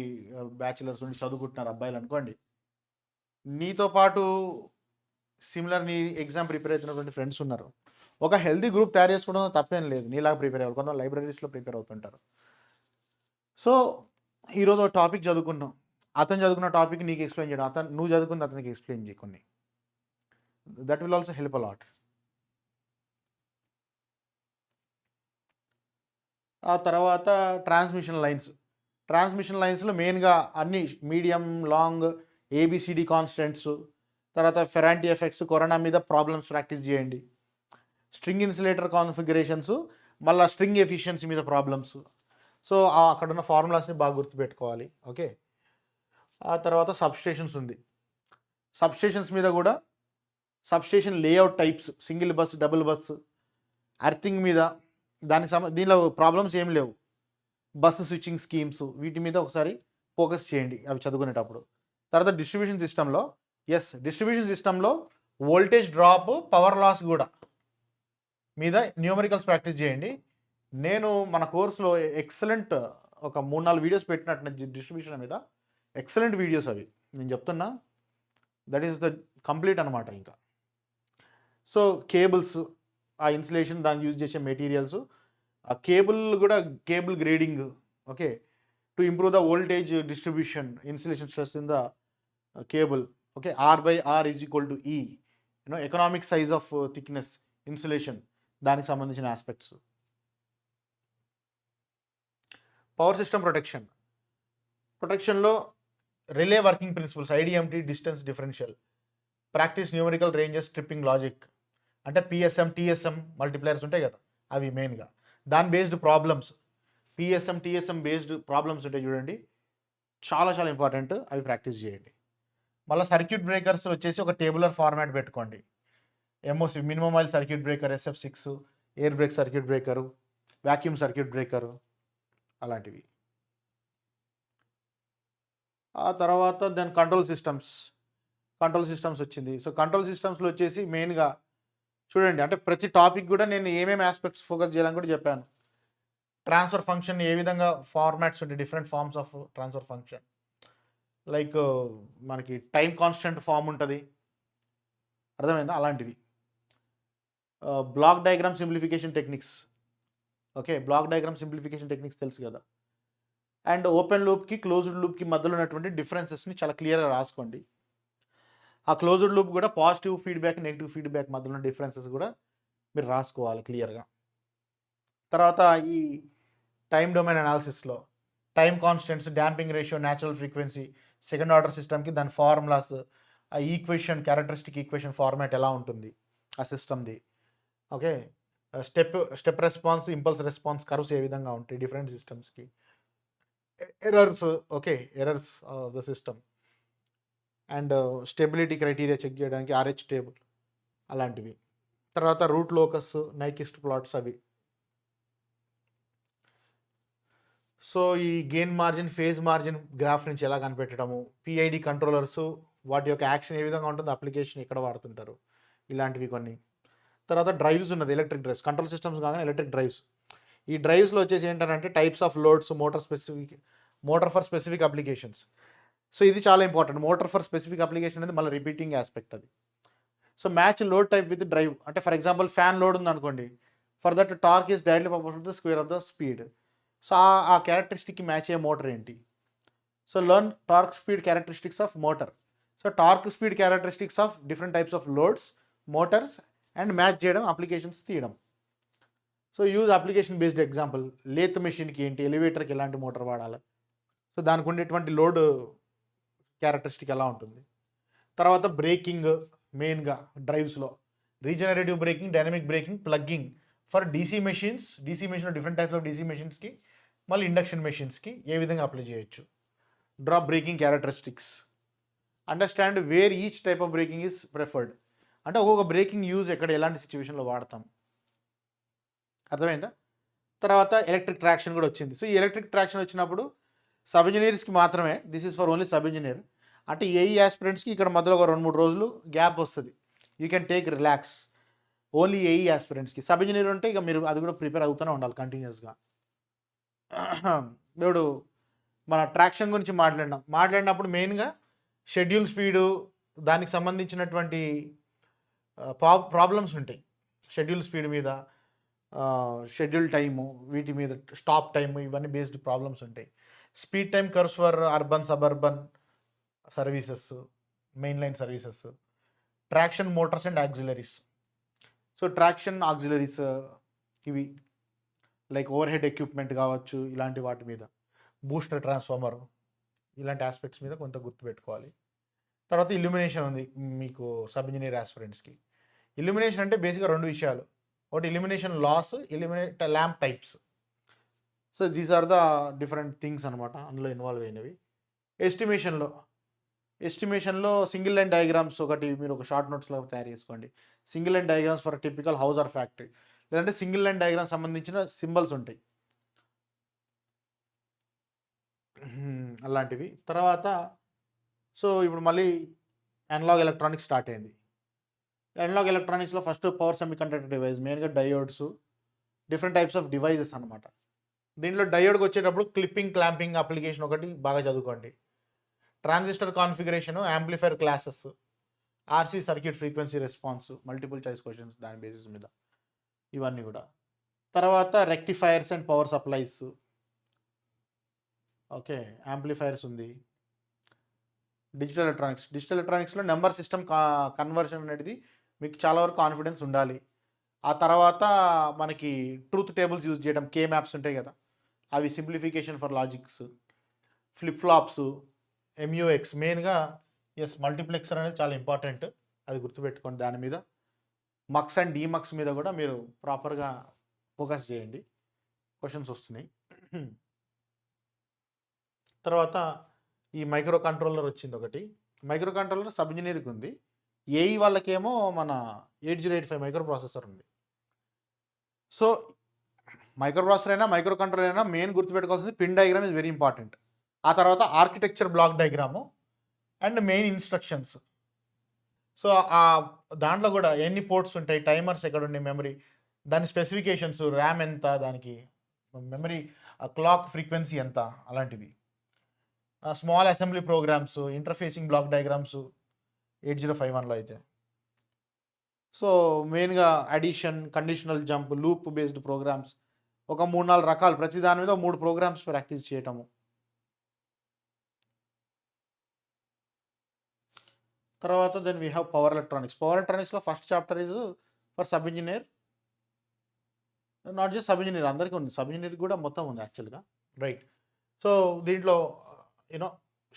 బ్యాచిలర్స్ ఉండి చదువుకుంటున్నారు అబ్బాయిలు అనుకోండి, నీతో పాటు సిమిలర్ నీ ఎగ్జామ్ ప్రిపేర్ అవుతున్నటువంటి ఫ్రెండ్స్ ఉన్నారు, ఒక హెల్దీ గ్రూప్ తయారు చేసుకోవడం తప్పేం లేదు, నీలాగా ప్రిపేర్ అవ్వాలి, కొంత లైబ్రరీస్లో ప్రిపేర్ అవుతుంటారు. సో ఈరోజు ఒక టాపిక్ చదువుకున్నాం, అతను చదువుకున్న టాపిక్ నీకు ఎక్స్‌ప్లెయిన్ చేయడం. నువ్వు చదువుకుంది అతనికి ఎక్స్‌ప్లెయిన్ చెయి కొన్ని. That will also help a lot. ఆ తర్వాత ట్రాన్స్మిషన్ లైన్స్. ట్రాన్స్మిషన్ లైన్స్‌లో మెయిన్‌గా అన్ని మీడియం, లాంగ్, ఏబీసీడీ కాన్స్టెంట్స్, తర్వాత ఫెరాంటీ ఎఫెక్ట్స్, కరోనా మీద ప్రాబ్లమ్స్ ప్రాక్టీస్ చేయండి. స్ట్రింగ్ ఇన్సులేటర్ కాన్ఫిగరేషన్స్, మళ్ళీ స్ట్రింగ్ ఎఫిషియన్సీ మీద ప్రాబ్లమ్స్. సో అక్కడ ఉన్న ఫార్ములాస్ని బాగా గుర్తుపెట్టుకోవాలి. ఓకే. ఆ తర్వాత సబ్స్టేషన్స్ ఉంది. సబ్స్టేషన్స్ మీద కూడా substation layout types, single bus, double bus, earthing మీద దీనిలో ప్రాబ్లమ్స్ ఏం లేవు. బస్ స్విచ్చింగ్ స్కీమ్స్ వీటి మీద ఒకసారి ఫోకస్ చేయండి అవి చదువుకునేటప్పుడు. తర్వాత డిస్ట్రిబ్యూషన్ సిస్టంలో వోల్టేజ్ డ్రాప్, పవర్ లాస్ కూడా మీద న్యూమరికల్స్ ప్రాక్టీస్ చేయండి. నేను మన కోర్సులో ఎక్సలెంట్ ఒక 3-4 వీడియోస్ పెట్టినట్టు డిస్ట్రిబ్యూషన్ మీద. ఎక్సలెంట్ వీడియోస్ అవి, నేను చెప్తున్నా. దట్ ఈస్ ద కంప్లీట్ అనమాట. ఇంకా సో కేబుల్స్, ఆ ఇన్సులేషన్, దాన్ని యూజ్ చేసే మెటీరియల్స్, ఆ కేబుల్ కూడా cable grading. Okay. To improve the voltage distribution, insulation stress in the cable. Okay. R/R is equal to E. Economic size of thickness insulation, దానికి సంబంధించిన aspects. Power system ప్రొటెక్షన్లో relay working principles, IDMT, distance differential, practice numerical ranges, tripping logic, అంటే PSM, TSM multipliers ఉంటాయి కదా, అవి మెయిన్గా. దాని based problems, PSM, TSM based problems ఉంటాయి చూడండి, చాలా చాలా ఇంపార్టెంట్. అవి ప్రాక్టీస్ చేయండి. మళ్ళీ సర్క్యూట్ బ్రేకర్స్ వచ్చేసి ఒక టేబులర్ ఫార్మాట్ పెట్టుకోండి. MOC, minimum oil circuit breaker, SF6, air break circuit breaker, vacuum circuit breaker, అలాంటివి. ఆ తర్వాత దాని కంట్రోల్ సిస్టమ్స్ వచ్చింది. సో కంట్రోల్ సిస్టమ్స్లో వచ్చేసి మెయిన్గా చూడండి, అంటే ప్రతి టాపిక్ కూడా నేను ఏమేమి ఆస్పెక్ట్స్ ఫోకస్ చేయాలని కూడా చెప్పాను. ట్రాన్స్ఫర్ ఫంక్షన్ ఏ విధంగా ఫార్మాట్స్ ఉంటాయి, different forms of transfer function. Like మనకి టైం కాన్స్టెంట్ ఫామ్ ఉంటుంది, అర్థమైందా, అలాంటివి. Block diagram simplification techniques. Okay. Block diagram simplification techniques తెలుసు కదా. అండ్ ఓపెన్ లూప్కి క్లోజ్డ్ లూప్కి మధ్యలో ఉన్నటువంటి డిఫరెన్సెస్ని చాలా క్లియర్గా రాసుకోండి. ఆ క్లోజ్డ్ లూప్ కూడా పాజిటివ్ ఫీడ్బ్యాక్, నెగిటివ్ ఫీడ్బ్యాక్ మధ్యలో ఉన్న డిఫరెన్సెస్ కూడా మీరు రాసుకోవాలి క్లియర్గా. తర్వాత ఈ టైం డొమైన్ అనాలిసిస్లో time constants, damping ratio, natural frequency, second order సిస్టమ్కి దాని ఫార్ములాస్, ఆ ఈక్వేషన్, క్యారెక్టరిస్టిక్ ఈక్వేషన్ ఫార్మాట్ ఎలా ఉంటుంది ఆ సిస్టమ్ది. Okay. Step response, impulse response curves ఏ విధంగా ఉంటాయి డిఫరెంట్ సిస్టమ్స్కి. Errors, okay, errors of the system. And stability criteria check చేయడానికి RH టేబుల్, అలాంటివి. తర్వాత రూట్ లోకస్, నైకిస్ట్ ప్లాట్స్ అవి. సో ఈ gain margin, phase margin graph నుంచి ఎలా కనిపెట్టడము, PID కంట్రోలర్స్, వాటి యొక్క యాక్షన్ ఏ విధంగా ఉంటుంది, అప్లికేషన్ ఎక్కడ వాడుతుంటారు, ఇలాంటివి కొన్ని. తర్వాత డ్రైవ్స్ ఉన్నది, ఎలక్ట్రిక్ డ్రైవ్స్. కంట్రోల్ సిస్టమ్స్ కాగానే ఎలక్ట్రిక్ డ్రైవ్స్. ఈ డ్రైవ్స్లో వచ్చేసి ఏంటంటే types of loads, motor for specific applications. So ఇది చాలా important. Motor for specific application అనేది మళ్ళీ రిపీటింగ్ ఆస్పెక్ట్ అది. So match load type with drive. అంటే ఫర్ ఎగ్జాంపుల్ ఫ్యాన్ లోడ్ ఉంది అనుకోండి, for that torque is directly proportional to square of the speed. So ఆ క్యారెక్టరిస్టిక్కి match అయ్యే మోటార్ ఏంటి. So learn torque speed characteristics of motor. So torque speed characteristics of different types of loads, motors, and match చేయడం, applications తీయడం. So use application based example, lathe మెషిన్కి ఏంటి, ఎలివేటర్కి ఎలాంటి motor వాడాలి, సో దానికి ఉండేటువంటి లోడ్ క్యారెక్టరిస్టిక్ ఎలా ఉంటుంది. తర్వాత బ్రేకింగ్, మెయిన్గా డ్రైవ్స్లో regenerative braking, dynamic braking, plugging for DC machines, different types of DC మెషిన్స్కి, మళ్ళీ ఇండక్షన్ మెషిన్స్కి ఏ విధంగా అప్లై చేయొచ్చు. Drop braking characteristics, understand where each type of braking is preferred. అంటే ఒక్కొక్క బ్రేకింగ్ యూజ్ ఎక్కడ ఎలాంటి సిచ్యువేషన్లో వాడతాం, అర్థమైందా. తర్వాత ఎలక్ట్రిక్ ట్రాక్షన్ కూడా వచ్చింది. సో ఈ ఎలక్ట్రిక్ ట్రాక్షన్ వచ్చినప్పుడు సబ్ ఇంజనీర్స్కి మాత్రమే, this is for only sub engineer. అంటే AE ఆస్పిరెంట్స్కి ఇక్కడ మధ్యలో ఒక 2-3 రోజులు గ్యాప్ వస్తుంది, you can take relax. Only AE ఆస్పిరెంట్స్కి. సబ్ ఇంజనీర్ ఉంటే ఇక మీరు అది కూడా ప్రిపేర్ అవుతూనే ఉండాలి కంటిన్యూస్గా. ఇప్పుడు మన ట్రాక్షన్ గురించి మాట్లాడినప్పుడు మెయిన్గా షెడ్యూల్ స్పీడు, దానికి సంబంధించినటువంటి ప్రాబ్లమ్స్ ఉంటాయి. షెడ్యూల్ స్పీడ్ మీద, షెడ్యూల్ టైము, వీటి మీద స్టాప్ టైము, ఇవన్నీ బేస్డ్ ప్రాబ్లమ్స్ ఉంటాయి. Speed time curves for urban, suburban, services, main line services, traction Motors and auxiliaries. So traction auxiliaries ఇవి లైక్ ఓవర్ హెడ్ ఎక్విప్మెంట్ కావచ్చు, ఇలాంటి వాటి మీద, బూస్టర్ ట్రాన్స్ఫార్మర్, ఇలాంటి ఆస్పెక్ట్స్ మీద కొంత గుర్తుపెట్టుకోవాలి. తర్వాత ఇల్యూమినేషన్ ఉంది మీకు సబ్ ఇంజనీర్ ఆస్పిరెంట్స్కి. ఇల్యూమినేషన్ అంటే బేసిక్గా రెండు విషయాలు. ఒకటి illumination loss, illuminate lamp types. So these are the different things అనమాట అందులో ఇన్వాల్వ్ అయినవి. ఎస్టిమేషన్లో సింగిల్ లైన్ డయాగ్రామ్స్ ఒకటి మీరు ఒక షార్ట్ నోట్స్లో తయారు చేసుకోండి. Single line diagrams for typical house or factory, లేదంటే సింగిల్ లైన్ డయాగ్రామ్ సంబంధించిన సింబల్స్ ఉంటాయి అలాంటివి. తర్వాత సో ఇప్పుడు మళ్ళీ అనలాగ్ ఎలక్ట్రానిక్స్ స్టార్ట్ అయింది. అనలాగ్ ఎలక్ట్రానిక్స్లో first power semiconductor device, మెయిన్గా diodes, different types of devices అనమాట. దీంట్లో డయోడ్కి వచ్చేటప్పుడు క్లిప్పింగ్ క్లాంపింగ్ అప్లికేషన్ ఒకటి బాగా చదువుకోండి. Transistor configuration, amplifier classes, RC circuit frequency response, multiple choice questions దాని బేసిస్ మీద ఇవన్నీ కూడా. తర్వాత rectifiers and power supplies, okay, amplifiers ఉంది. డిజిటల్ ఎలక్ట్రానిక్స్లో నెంబర్ సిస్టమ్ కన్వర్షన్ అనేది మీకు చాలా వరకు కాన్ఫిడెన్స్ ఉండాలి. ఆ తర్వాత మనకి ట్రూత్ టేబుల్స్ యూజ్ చేయడం, కే మ్యాప్స్ ఉంటాయి కదా, అవి simplification for logics, flip flops, MUX, మెయిన్గా మల్టీప్లెక్సర్ అనేది చాలా ఇంపార్టెంట్, అది గుర్తుపెట్టుకోండి. దాని మీద మక్స్ అండ్ డీమక్స్ మీద కూడా మీరు ప్రాపర్గా ఫోకస్ చేయండి, క్వశ్చన్స్ వస్తున్నాయి. తర్వాత ఈ మైక్రో కంట్రోలర్ వచ్చింది ఒకటి. మైక్రో కంట్రోలర్ సబ్ ఇంజనీరింగ్ ఉంది. ఏఈ వాళ్ళకేమో మన 8085 మైక్రో ప్రాసెసర్ ఉంది. సో మైక్రో ప్రాసెసర్ అయినా మైక్రో కంట్రోలర్ అయినా మెయిన్ గుర్తుపెట్టుకోవాల్సింది pin diagram is very important. ఆ తర్వాత architecture block diagram and main instructions. So దాంట్లో కూడా ఎన్ని పోర్ట్స్ ఉంటాయి, టైమర్స్ ఎక్కడ ఉన్నాయి, మెమరీ, దాని స్పెసిఫికేషన్స్, ర్యామ్ ఎంత, దానికి మెమరీ క్లాక్ ఫ్రీక్వెన్సీ ఎంత, అలాంటివి. Small assembly programs, interfacing block diagrams 8051లో అయితే. సో మెయిన్గా addition, conditional jump, loop based programs ఒక 3-4 రకాలు, ప్రతి దాని మీద 3 ప్రోగ్రామ్స్ ప్రాక్టీస్ చేయటము. తర్వాత then we have power electronics. Power ఎలక్ట్రానిక్స్లో first chapter is for sub engineer, not just sub engineer, అందరికీ ఉంది, సబ్ ఇంజనీర్ కూడా మొత్తం ఉంది యాక్చువల్గా, రైట్. సో దీంట్లో you know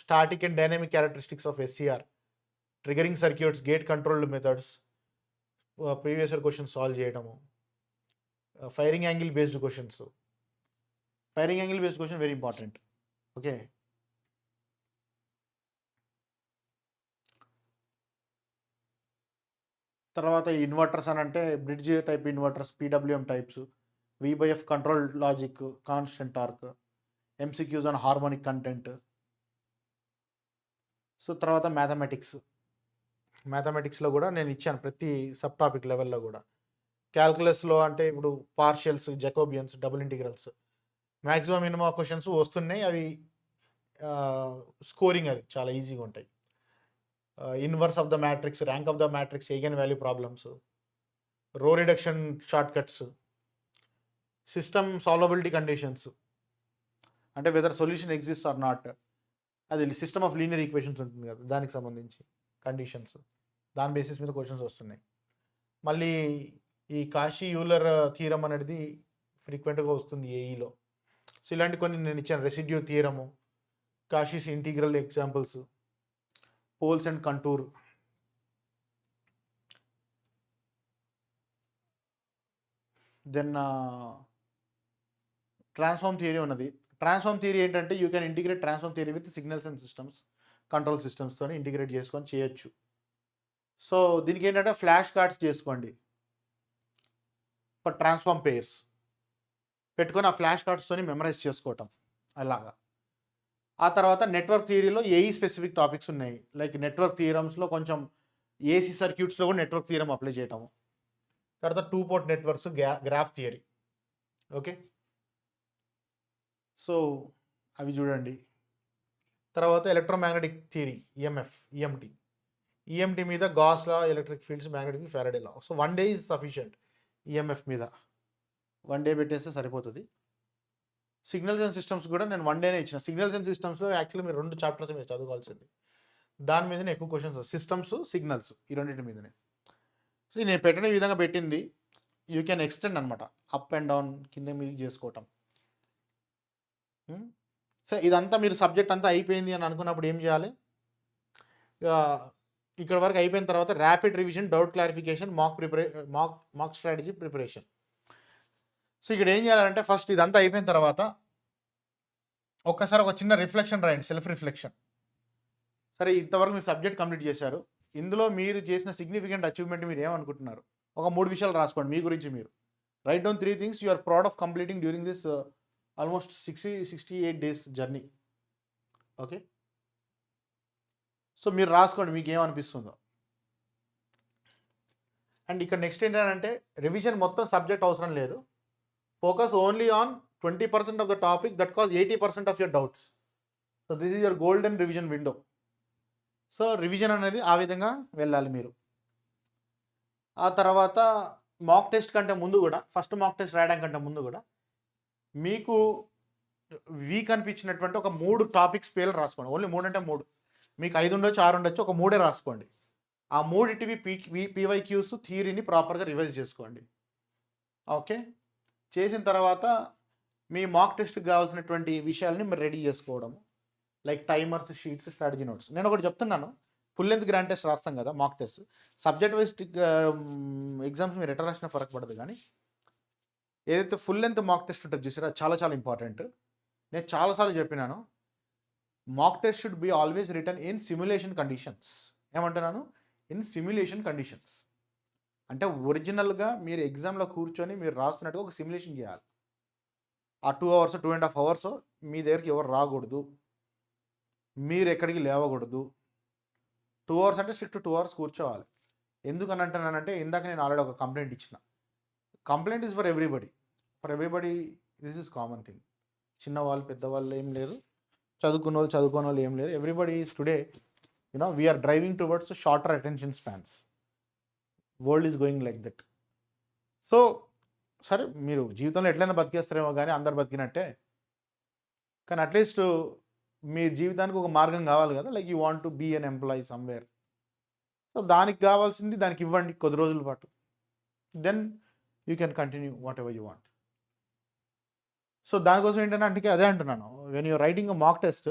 static and dynamic characteristics of SCR, triggering circuits, gate controlled methods, previous year questions solve చేయడము, firing angle based questions. Firing angle based question very important, okay. తర్వాత inverters అని అంటే bridge type inverters, PWM types, V/F control logic, constant torque, MCQs on harmonic content. So తర్వాత మ్యాథమెటిక్స్లో కూడా నేను ఇచ్చాను ప్రతి sub topic లెవెల్లో కూడా. క్యాల్కులస్లో అంటే ఇప్పుడు partials, Jacobians, double integrals, maximum minimum questions వస్తున్నాయి. అవి స్కోరింగ్ అది చాలా ఈజీగా ఉంటాయి. Inverse of the matrix, rank of the matrix, eigenvalue problems, row reduction shortcuts, system solvability conditions అంటే whether solution exist or not, అది system of linear equations ఉంటుంది కదా, దానికి సంబంధించి కండిషన్స్, దాని బేసిస్ మీద క్వశ్చన్స్ వస్తున్నాయి. మళ్ళీ ఈ కాషీ యూలర్ థీరం అనేది ఫ్రీక్వెంట్గా వస్తుంది ఏఈలో. సో ఇలాంటి కొన్ని నేను ఇచ్చాను, residue theorem, Cauchy's integral examples, poles and contour. Then transform theory ఉన్నది. ట్రాన్స్ఫార్మ్ థియరీ ఏంటంటే you can integrate transform theory with signals and systems, control సిస్టమ్స్తో ఇంటిగ్రేట్ చేసుకొని చేయొచ్చు. సో దీనికి ఏంటంటే ఫ్లాష్ కార్డ్స్ చేసుకోండి ఫర్ ట్రాన్స్ఫార్మ్ పేర్స్ పెట్టుకొని ఆ ఫ్లాష్ కార్డ్స్తో మెమరైజ్ చేసుకోవటం అలాగా. ఆ తర్వాత నెట్వర్క్ థియరీలో ఏఈ స్పెసిఫిక్ టాపిక్స్ ఉన్నాయి, లైక్ నెట్వర్క్ థియరమ్స్లో కొంచెం ఏసీ సర్క్యూట్స్లో కూడా నెట్వర్క్ థియరం అప్లై చేయటము. తర్వాత 2 port networks, graph theory, okay. So అవి చూడండి. తర్వాత ఎలక్ట్రోమాగ్నెటిక్ థియరీ, ఈఎంటీ మీద gas law, electric fields, magnetic, Faraday law. So 1 day is sufficient EMF మీద, 1 డే పెట్టేస్తే సరిపోతుంది. సిగ్నల్స్ అండ్ సిస్టమ్స్ కూడా నేను 1 డేనే ఇచ్చిన. సిగ్నల్స్ అండ్ సిస్టమ్స్లో యాక్చువల్లీ మీరు 2 చాప్టర్స్ మీరు చదవాల్సింది. దాని మీదనే ఎక్కువ క్వశ్చన్స్ సిస్టమ్స్, సిగ్నల్స్ ఈ రెండింటి మీదనే. సో నేను పెట్టిన ఈ విధంగా పెట్టింది యూ కెన్ ఎక్స్టెండ్ అనమాట, అప్ అండ్ డౌన్ కింద మీద చేసుకోవటం. సో ఇదంతా మీరు సబ్జెక్ట్ అంతా అయిపోయింది అని అనుకున్నప్పుడు ఏం చేయాలి, ఇక్కడ వరకు అయిపోయిన తర్వాత ర్యాపిడ్ రివిజన్, డౌట్ క్లారిఫికేషన్, మాక్ స్ట్రాటజీ ప్రిపరేషన్. సో ఇక్కడ ఏం చేయాలంటే ఫస్ట్ ఇదంతా అయిపోయిన తర్వాత ఒక్కసారి ఒక చిన్న రిఫ్లెక్షన్ రాయండి, సెల్ఫ్ రిఫ్లెక్షన్. సరే ఇంతవరకు మీరు సబ్జెక్ట్ కంప్లీట్ చేశారు, ఇందులో మీరు చేసిన సిగ్నిఫికెంట్ అచీవ్మెంట్ మీరు ఏమనుకుంటున్నారు, ఒక 3 విషయాలు రాసుకోండి మీ గురించి మీరు. Write down 3 things you are proud of completing during this almost 68 days journey. Okay, so మీరు రాసుకోండి మీకు ఏమనిపిస్తుందో. అండ్ ఇక్కడ నెక్స్ట్ ఏంటంటే రివిజన్ మొత్తం సబ్జెక్ట్ అవసరం లేదు, focus only on 20% of the topic that cause 80% of your doubts. So this is your golden revision window. So revision అనేది ఆ విధంగా వెళ్ళాలి మీరు. ఆ తర్వాత మాక్ టెస్ట్ కంటే ముందు కూడా, ఫస్ట్ మాక్ టెస్ట్ రాయడం కంటే ముందు కూడా మీకు వీక్ అనిపించినటువంటి ఒక 3 టాపిక్స్ పేర్లు రాసుకోండి. ఓన్లీ 3 అంటే 3, మీకు 5 ఉండొచ్చు 6 ఉండొచ్చు, ఒక 3 రాసుకోండి. ఆ 3 PYQs థియరీని ప్రాపర్గా రివైజ్ చేసుకోండి. ఓకే, చేసిన తర్వాత మీ మాక్ టెస్ట్కి కావాల్సినటువంటి విషయాలని మీరు రెడీ చేసుకోవడము, like timers, sheets, strategy notes. నేను ఒకటి చెప్తున్నాను, ఫుల్ లెంత్ గ్రాండ్ టెస్ట్ రాస్తాం కదా mock test, subject wise exams మీరు ఎట్లా రాసినా ఫరక్ పడదు, కానీ ఏదైతే ఫుల్ లెంత్ మాక్ టెస్ట్ ఉంటుంది చూసారా, చాలా చాలా ఇంపార్టెంట్. నేను చాలాసార్లు చెప్పినాను, mock test should be always written in simulation conditions. ఏమంటున్నాను, ఇన్ సిమ్యులేషన్ కండిషన్స్ అంటే ఒరిజినల్గా మీరు ఎగ్జామ్లో కూర్చొని మీరు రాస్తున్నట్టుగా ఒక సిమ్యులేషన్ చేయాలి. ఆ 2 hours 2.5 hours మీ దగ్గరికి ఎవరు రాకూడదు, మీరు ఎక్కడికి లేవకూడదు. 2 hours అంటే స్ట్రిక్ట్ 2 hours కూర్చోవాలి. ఎందుకని అంటున్నానంటే ఇందాక నేను ఆల్రెడీ ఒక కంప్లైంట్ ఇచ్చిన. Complaint is for everybody, this is common thing. చిన్నవాళ్ళు పెద్దవాళ్ళు ఏం లేదు, చదువుకున్న వాళ్ళు ఏం లేదు. Everybody is today we're driving towards shorter attention spans. World is going like that. So సరే మీరు జీవితంలో ఎట్లయినా బతికేస్తారేమో కానీ అందరు బతికినట్టే, కానీ అట్లీస్ట్ మీ జీవితానికి ఒక మార్గం కావాలి కదా, like you want to be an employee somewhere. So దానికి కావాల్సింది దానికి ఇవ్వండి కొద్ది రోజుల పాటు, then you can continue whatever you want. So దానికోసం ఏంటంటే అంటే అదే అంటున్నాను, when you're writing mock test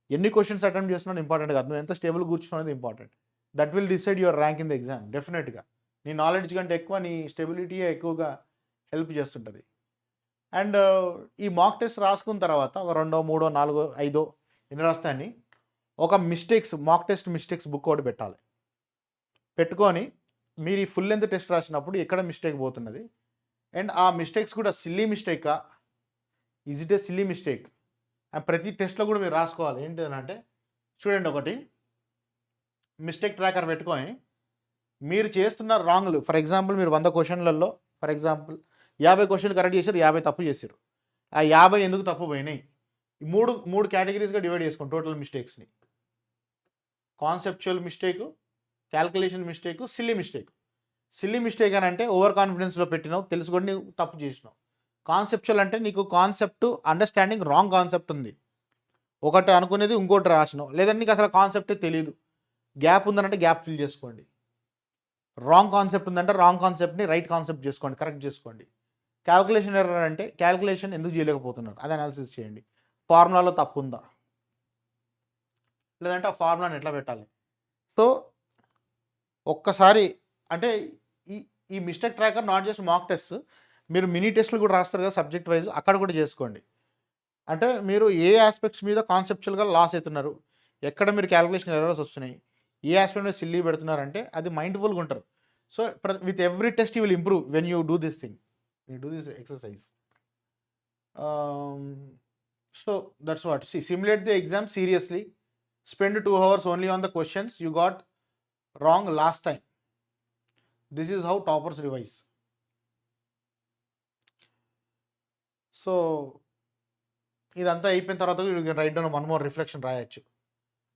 ఎన్ని క్వశ్చన్స్ అటెంప్ట్ చేస్తున్నాడు ఇంపార్టెంట్ కాదు, నువ్వు ఎంత స్టేబుల్ కూర్చున్నది important. That will decide your rank in the exam. డెఫినెట్గా నీ నాలెడ్జ్ కంటే ఎక్కువ నీ స్టెబిలిటీయే ఎక్కువగా హెల్ప్ చేస్తుంటుంది. అండ్ ఈ మాక్ టెస్ట్ రాసుకున్న తర్వాత ఒక 2, 3, 4, 5 ఎన్ని రాస్తాయని ఒక మాక్ టెస్ట్ మిస్టేక్స్ బుక్ ఒకటి పెట్టాలి. పెట్టుకొని మీరు ఈ ఫుల్ లెంత్ టెస్ట్ రాసినప్పుడు ఎక్కడ మిస్టేక్ పోతున్నది, అండ్ ఆ మిస్టేక్స్ కూడా సిల్లీ మిస్టేకా, is it a silly mistake, and ప్రతి టెస్ట్లో కూడా మీరు రాసుకోవాలి. ఏంటంటే చూడండి, ఒకటి మిస్టేక్ ట్రాకర్ పెట్టుకొని మీరు చేస్తున్న రాంగ్లు, ఫర్ ఎగ్జాంపుల్ మీరు 100 క్వశ్చన్లలో ఫర్ ఎగ్జాంపుల్ 50 క్వశ్చన్లు కరెక్ట్ చేశారు, 50 తప్పు చేశారు. ఆ 50 ఎందుకు తప్పు పోయినాయి, మూడు కేటగిరీస్గా డివైడ్ చేసుకోండి టోటల్ మిస్టేక్స్ని. Conceptual mistake, calculation mistake, silly mistake. Silly mistake అని అంటే ఓవర్ కాన్ఫిడెన్స్లో పెట్టినావు, తెలుసుకొని నీకు తప్పు చేసినావు. కాన్సెప్చువల్ అంటే నీకు కాన్సెప్ట్ అండర్స్టాండింగ్ రాంగ్ కాన్సెప్ట్ ఉంది, ఒకటి అనుకునేది ఇంకోటి రాసినావు, లేదంటే నీకు అసలు కాన్సెప్టే తెలియదు. గ్యాప్ ఉందనంటే గ్యాప్ ఫిల్ చేసుకోండి. రాంగ్ కాన్సెప్ట్ ఉందంటే రాంగ్ కాన్సెప్ట్ని రైట్ కాన్సెప్ట్ చేసుకోండి, కరెక్ట్ చేసుకోండి. క్యాల్కులేషన్ ఎర్రర్ అంటే క్యాల్కులేషన్ ఎందుకు చేయలేకపోతున్నారు అది అనాలిసిస్ చేయండి. ఫార్ములాలో తప్పు ఉందా, లేదంటే ఆ ఫార్ములాని ఎట్లా పెట్టాలి. సో ఒక్కసారి అంటే ఈ mistake tracker not just mock test, మీరు మినీ టెస్ట్లు కూడా రాస్తారు కదా సబ్జెక్ట్ వైజ్, అక్కడ కూడా చేసుకోండి. అంటే మీరు ఏ ఆస్పెక్ట్స్ మీద కాన్సెప్చువల్గా లాస్ అవుతున్నారు, ఎక్కడ మీరు క్యాల్కులేషన్ ఎర్రర్స్ వస్తున్నాయి, ఏ ఆస్పెక్ట్ మీద సిల్లీ పెడుతున్నారంటే అది మైండ్ఫుల్గా ఉంటారు. So with every test you will improve when you do this thing, you do this exercise. So that's what. Simulate the exam seriously, spend 2 hours only on the questions you got wrong last time. This is how toppers revise. So ఇదంతా అయిపోయిన తర్వాత you can write down one more reflection రాయొచ్చు.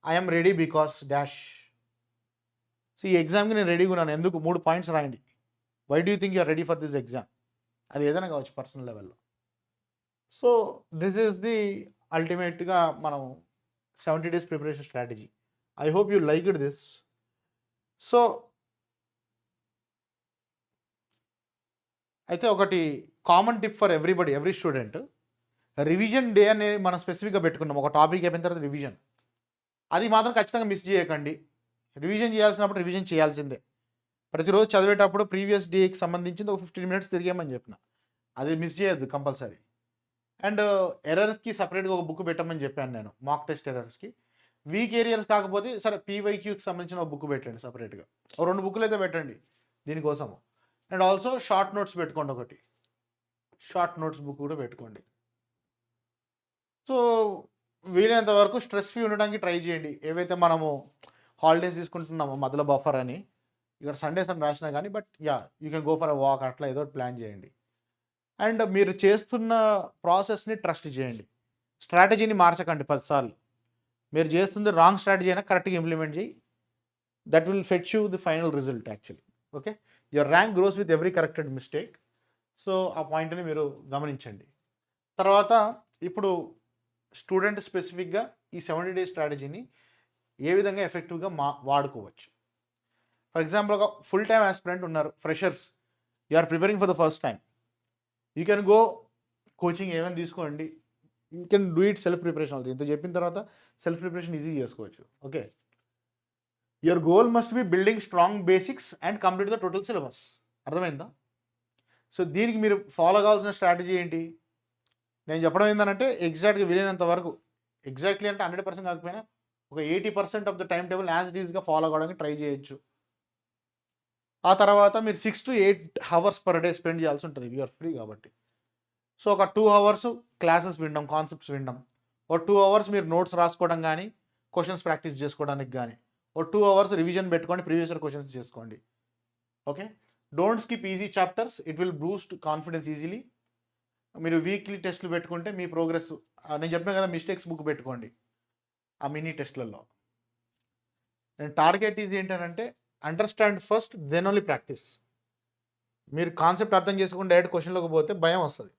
I'm ready because dash. So ఈ ఎగ్జామ్కి నేను రెడీగా ఉన్నాను, ఎందుకు 3 పాయింట్స్ రాయండి. Why do you think you're ready for this exam, అది ఏదైనా కావచ్చు పర్సనల్ లెవెల్లో. సో దిస్ ఈస్ ది అల్టిమేట్గా మనం 70 days preparation strategy. I hope you like it this. So అయితే ఒకటి common tip for everybody, every student, revision day అనేది మనం స్పెసిఫిక్గా పెట్టుకున్నాం. ఒక టాపిక్ అయిపోయిన తర్వాత రివిజన్, అది మాత్రం ఖచ్చితంగా మిస్ చేయకండి. రివిజన్ చేయాల్సినప్పుడు రివిజన్ చేయాల్సిందే. ప్రతిరోజు చదివేటప్పుడు ప్రీవియస్ డేకి సంబంధించింది ఒక 15 మినిట్స్ తిరిగేమని చెప్పిన, అది మిస్ చేయొద్దు కంపల్సరీ. అండ్ ఎర్రర్స్కి సపరేట్గా ఒక బుక్ పెట్టమని చెప్పాను నేను, మాక్ టెస్ట్ ఎర్రర్స్కి. వీక్ ఏరియాస్ కాకపోతే సరే పీవైక్యూకి సంబంధించిన ఒక బుక్ పెట్టండి సపరేట్గా, ఒక 2 బుక్లు అయితే పెట్టండి దీనికోసం. అండ్ ఆల్సో షార్ట్ నోట్స్ పెట్టుకోండి, ఒకటి షార్ట్ నోట్స్ బుక్ కూడా పెట్టుకోండి. సో వీలైనంత వరకు స్ట్రెస్ ఫ్రీ ఉండడానికి ట్రై చేయండి. ఏవైతే మనము హాలిడేస్ తీసుకుంటున్నామో మధ్యలో బఫర్ అని, ఇక్కడ సండేస్ అని రాసినా కానీ, but yeah you can go for a walk, అట్లా ఏదో ప్లాన్ చేయండి. అండ్ మీరు చేస్తున్న ప్రాసెస్ని ట్రస్ట్ చేయండి. స్ట్రాటజీని మార్చకండి 10 సార్లు. మీరు చేస్తుంది రాంగ్ స్ట్రాటజీ అయినా కరెక్ట్గా ఇంప్లిమెంట్ చేయి. That will fetch you the final result actually. Okay, your rank gross with every corrected mistake. So ఆ పాయింట్ని మీరు గమనించండి. తర్వాత ఇప్పుడు స్టూడెంట్ స్పెసిఫిక్గా ఈ 70 డేస్ స్ట్రాటజీని ఏ విధంగా ఎఫెక్టివ్గా వాడుకోవచ్చు. ఫర్ ఎగ్జాంపుల్, ఒక ఫుల్ టైమ్ ఆస్పిరెంట్ ఉన్నారు, freshers, you are preparing for the first time. You can go coaching ఏమైనా తీసుకోండి, you can do it self preparation అవుతుంది. ఇంత చెప్పిన తర్వాత సెల్ఫ్ ప్రిపరేషన్ ఈజీ చేసుకోవచ్చు. Okay, your goal must be building strong basics and complete the total syllabus. అర్థమైందా? So దీనికి మీరు ఫాలో కావాల్సిన స్ట్రాటజీ ఏంటి? నేను చెప్పడం ఏంటంటే ఎగ్జాక్ట్గా వీలైనంత వరకు, ఎగ్జాక్ట్లీ అంటే 100% కాకపోయినా ఒక 80% of the timetable as it ఈస్గా ఫాలో అవ్వడానికి ట్రై చేయొచ్చు. ఆ తర్వాత మీరు 6 to 8 hours per day spend చేయాల్సి ఉంటుంది, యూఆర్ ఫ్రీ కాబట్టి. సో ఒక 2 hours క్లాసెస్ వినడం, కాన్సెప్ట్స్ వినడం, ఒక 2 hours మీరు నోట్స్ రాసుకోవడం కానీ, క్వశ్చన్స్ ప్రాక్టీస్ చేసుకోవడానికి కానీ, ఒక 2 hours రివిజన్ పెట్టుకొని ప్రీవియస్ ఇయర్ క్వశ్చన్స్ చేసుకోండి. Okay, don't skip easy chapters, it will Boost confidence easily. మీరు వీక్లీ టెస్ట్లు పెట్టుకుంటే మీ ప్రోగ్రెస్, నేను చెప్పిన కదా మిస్టేక్స్ బుక్ పెట్టుకోండి ఆ మినీ టెస్ట్లలో. నేను టార్గెట్ ఈజీ ఏంటంటే understand first then only practice. మీరు కాన్సెప్ట్ అర్థం చేసుకుని డైరెక్ట్ క్వశ్చన్లోకి పోతే భయం వస్తుంది.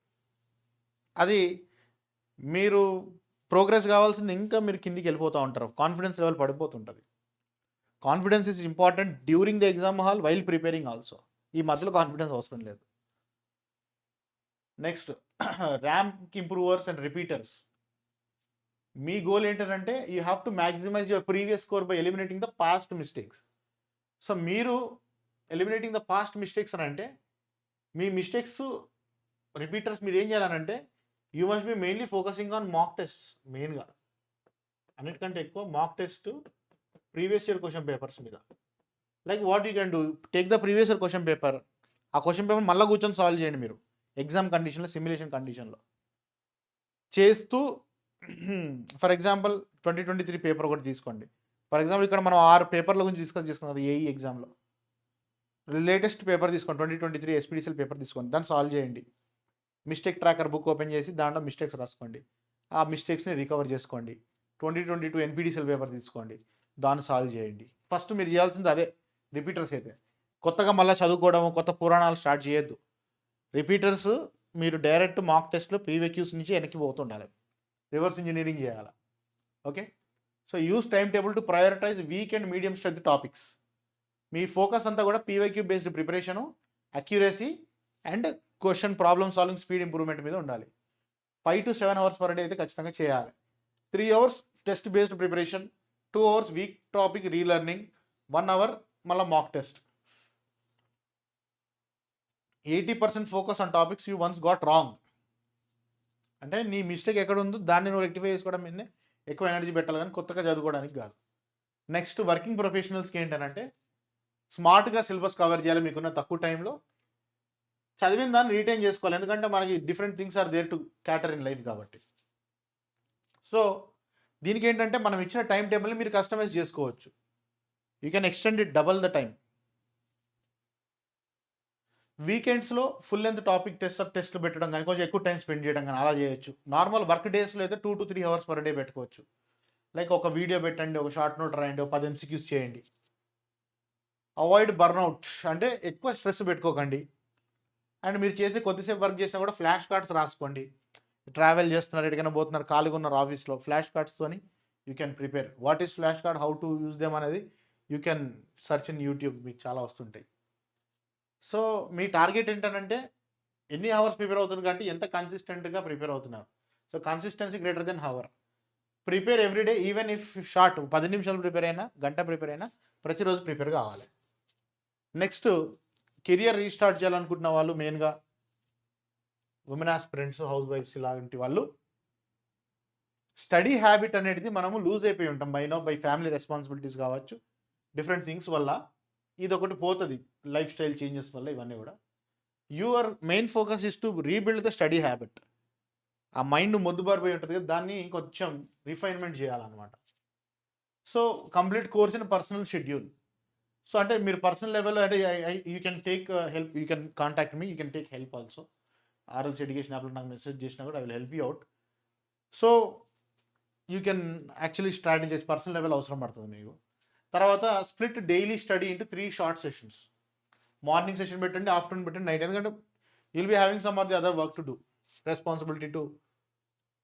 అది మీరు ప్రోగ్రెస్ కావాల్సింది, ఇంకా మీరు కిందికి వెళ్ళిపోతూ ఉంటారు, కాన్ఫిడెన్స్ లెవెల్ పడిపోతుంటుంది. Confidence is important during the exam hall, while preparing also. ఈ మధ్యలో కాన్ఫిడెన్స్ అవసరం లేదు. Next, rank improvers and repeaters. మీ గోల్ ఏంటంటే you have to maximise your previous score by eliminating the past mistakes. So మీరు eliminating the past mistakes అని అంటే, మీ మిస్టేక్స్ రిపీటర్స్ మీరు ఏం చేయాలనంటే, you must be mainly focusing on mock tests. మెయిన్గా అన్నిటికంటే ఎక్కువ mock test, previous year question papers మీద. Like what you can do, take the previous year question paper, ఆ క్వశ్చన్ పేపర్ మళ్ళీ కూర్చొని సాల్వ్ చేయండి మీరు ఎగ్జామ్ కండిషన్లో, సిమ్యులేషన్ కండిషన్లో చేస్తూ. ఫర్ ఎగ్జాంపుల్ 2023 పేపర్ ఒకటి తీసుకోండి. ఫర్ ఎగ్జాంపుల్ ఇక్కడ మనం 6 పేపర్ల గురించి డిస్కస్ చేసుకున్నది ఏఈ ఎగ్జామ్లో. లేటెస్ట్ పేపర్ తీసుకోండి, 2023 ఎస్పీడీసీఎల్ పేపర్ తీసుకోండి, దాన్ని సాల్వ్ చేయండి. మిస్టేక్ ట్రాకర్ బుక్ ఓపెన్ చేసి దాంట్లో మిస్టేక్స్ రాసుకోండి, ఆ మిస్టేక్స్ని రికవర్ చేసుకోండి. 2022 ఎన్పీడీసీఎల్ పేపర్ తీసుకోండి, దాన్ని సాల్వ్ చేయండి. ఫస్ట్ మీరు చేయాల్సింది అదే. రిపీటర్స్ అయితే కొత్తగా మళ్ళీ చదువుకోవడం, కొత్త పురాణాలు స్టార్ట్ చేయొద్దు. రిపీటర్స్ మీరు డైరెక్ట్ మాక్ టెస్ట్లో పీవైక్యూస్ నుంచి వెనక్కి పోతుండాలి, రివర్స్ ఇంజనీరింగ్ చేయాలి. Okay, so use time table to prioritize weak and medium strength topics. మీ ఫోకస్ అంతా కూడా PYQ based preparation, accuracy and question problem solving, speed improvement మీద ఉండాలి. 5 to 7 hours పర్ డే అయితే ఖచ్చితంగా చేయాలి. 3 hours test based preparation, 2 hours week topic relearning, 1 hour మళ్ళీ mock test. 80% focus on topics you once got wrong. అంటే నీ mistake ఎక్కడ ఉందో దాన్ని నువ్వు రెక్టిఫై చేసుకోవడం మీదనే ఎక్కువ ఎనర్జీ పెట్టాలి, కానీ కొత్తగా చదువుకోవడానికి కాదు. నెక్స్ట్, వర్కింగ్ ప్రొఫెషనల్స్కి ఏంటంటే స్మార్ట్గా సిలబస్ కవర్ చేయాలి. మీకున్న తక్కువ టైంలో చదివిన దాన్ని రీటైన్ చేసుకోవాలి, ఎందుకంటే మనకి different things are there to cater in life కాబట్టి. సో దీనికి ఏంటంటే మనం ఇచ్చిన టైం టేబుల్ని మీరు కస్టమైజ్ చేసుకోవచ్చు. You can extend it double the time. వీకెండ్స్లో ఫుల్ లెంత్ టాపిక్ టెస్ట్లు పెట్టడం కానీ, కొంచెం ఎక్కువ టైం స్పెండ్ చేయడం కానీ అలా చేయొచ్చు. నార్మల్ వర్క్ డేస్లో అయితే 2 to 3 hours పర్ డే పెట్టుకోవచ్చు. లైక్ ఒక వీడియో పెట్టండి, ఒక షార్ట్ నోట్ రాయండి, ఒక 10 MCQs చేయండి. అవాయిడ్ బర్న్అవుట్, అంటే ఎక్కువ స్ట్రెస్ పెట్టుకోకండి. అండ్ మీరు చేసే కొద్దిసేపు వర్క్ చేసినా కూడా ఫ్లాష్ కార్డ్స్ రాసుకోండి. ట్రావెల్ చేస్తున్నారు, ఎక్కడికైనా పోతున్నారు, ఖాళీగా ఉన్నారు ఆఫీస్లో, ఫ్లాష్ కార్డ్స్తోని you can prepare. What is flash card, how to use them అనేది you can search in YouTube, మీకు చాలా వస్తుంటాయి. సో మీ టార్గెట్ ఏంటనంటే ఎన్ని అవర్స్ ప్రిపేర్ అవుతున్నారు కంటే ఎంత కన్సిస్టెంట్గా ప్రిపేర్ అవుతున్నారు. So consistency greater than hour. Prepare everyday, even if short 10 నిమిషాలు ప్రిపేర్ అయినా, గంట ప్రిపేర్ అయినా, ప్రతిరోజు ప్రిపేర్ కావాలి. నెక్స్ట్, కెరియర్ రీస్టార్ట్ చేయాలనుకుంటున్న వాళ్ళు, మెయిన్గా ఉమెన్ ఆస్పిరెంట్స్, హౌస్ వైఫ్స్ ఇలాంటి వాళ్ళు, స్టడీ హ్యాబిట్ అనేది మనము లూజ్ అయిపోయి ఉంటాం బై ఫ్యామిలీ రెస్పాన్సిబిలిటీస్ కావచ్చు, డిఫరెంట్ థింగ్స్ వల్ల ఇది ఒకటి పోతుంది, లైఫ్ స్టైల్ చేంజెస్ వల్ల ఇవన్నీ కూడా. Your main focus is to rebuild the study habit. ఆ మైండ్ మొద్దుబారిపోయి ఉంటుంది కదా, దాన్ని కొంచెం రిఫైన్మెంట్ చేయాలన్నమాట. So complete course in personal schedule. So అంటే మీరు పర్సనల్ లెవెల్ అంటే you can take help, you can contact me, you can take help also. RLC education యాప్లో నాకు మెసేజ్ చేసినా కూడా I will help you out. So you can actually strategise, personal level అవసరం పడుతుంది మీకు. తర్వాత split daily study into 3 short sessions. Morning session పెట్టండి, afternoon పెట్టండి, నైట్. ఎందుకంటే you'll be having some or the other work to do, responsibility to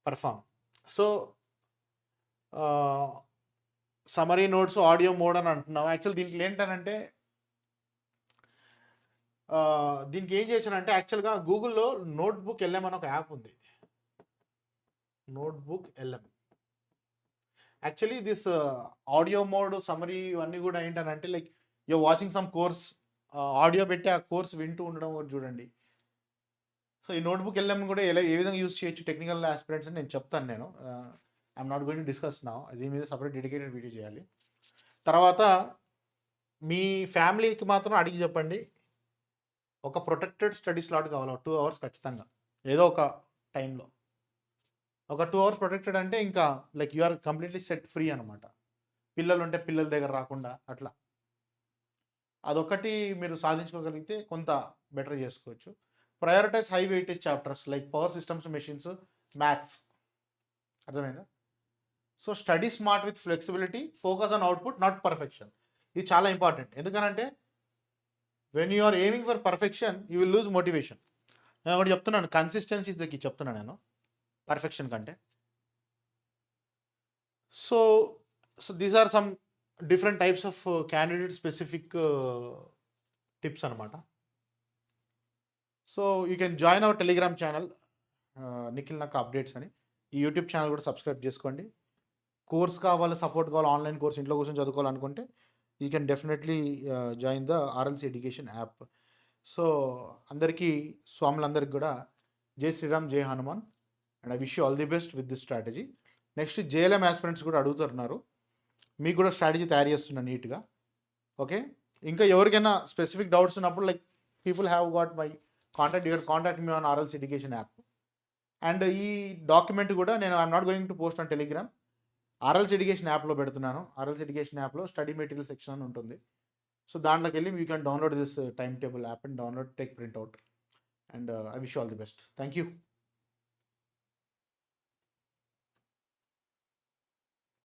perform. So summary notes audio mode అని అంటున్నాం. Actual దీంట్లో ఏంటనంటే దీనికి ఏం చేశానంటే, యాక్చువల్గా గూగుల్లో నోట్బుక్ ఎల్ఎం అని ఒక యాప్ ఉంది. Notebook LM. Actually this audio mode, summary ఇవన్నీ కూడా ఏంటనంటే, like you watching some course, audio పెట్టి ఆ కోర్స్ వింటూ ఉండడం కూడా చూడండి. సో ఈ నోట్బుక్ ఎల్ఎం కూడా ఏ విధంగా యూస్ చేయొచ్చు టెక్నికల్ ఆస్పిరెంట్స్ అని నేను చెప్తాను. నేను I'm not going to discuss now, దీని మీద సపరేట్ డెడికేటెడ్ వీడియో చేయాలి. తర్వాత మీ ఫ్యామిలీకి మాత్రం అడిగి చెప్పండి, ఒక ప్రొటెక్టెడ్ స్టడీ స్లాట్ కావాలి, 2 అవర్స్ ఖచ్చితంగా, ఏదో ఒక టైంలో ఒక 2 అవర్స్ ప్రొటెక్టెడ్. అంటే ఇంకా like you are completely set free అనమాట. పిల్లలు ఉంటే పిల్లల దగ్గర రాకుండా అట్లా, అదొకటి మీరు సాధించుకోగలిగితే కొంత బెటర్ చేసుకోవచ్చు. Prioritise high weightage chapters like power systems, machines, maths. అర్థమైందా? So study smart with flexibility, focus on output not perfection. ఇది చాలా ఇంపార్టెంట్. ఎందుకనంటే when you are aiming for perfection you will lose motivation. నేను ఒకటి చెప్తున్నాను, కన్సిస్టెన్సీ ఇస్ ద కీ చెప్తున్నాను నేను పర్ఫెక్షన్ కంటే. So these are some different types of candidate specific tips అనమాట. So you can join our Telegram channel, Nikhil నాకు updates అని. ఈ యూట్యూబ్ ఛానల్ కూడా సబ్స్క్రైబ్ చేసుకోండి. కోర్స్ కావాలి, సపోర్ట్ కావాలి, ఆన్లైన్ కోర్స్ ఇంట్లో కూర్చొని చదువుకోవాలనుకుంటే you can definitely join the RLC education app. So అందరికీ, స్వాములందరికీ కూడా జై శ్రీరామ్, జై Hanuman. And I wish you all the best with this strategy. Next JLM aspirants కూడా అడుగుతున్నారు, మీకు కూడా స్ట్రాటజీ తయారు చేస్తున్నా నీట్గా. ఓకే, ఇంకా ఎవరికైనా స్పెసిఫిక్ డౌట్స్ ఉన్నప్పుడు, like people have got my contact, your contact me on RLC education app. And ఈ డాక్యుమెంట్ కూడా నేను I'm not going to post on Telegram, RLC education యాప్లో పెడుతున్నాను. ఆర్ఎల్సీ ఎడ్యుకేషన్ యాప్లో స్టడీ మెటీరియల్ సెక్షన్ అని ఉంటుంది. So దాంట్లోకి వెళ్ళి you can download this time table app and download, take print out. And I wish all the best. Thank you.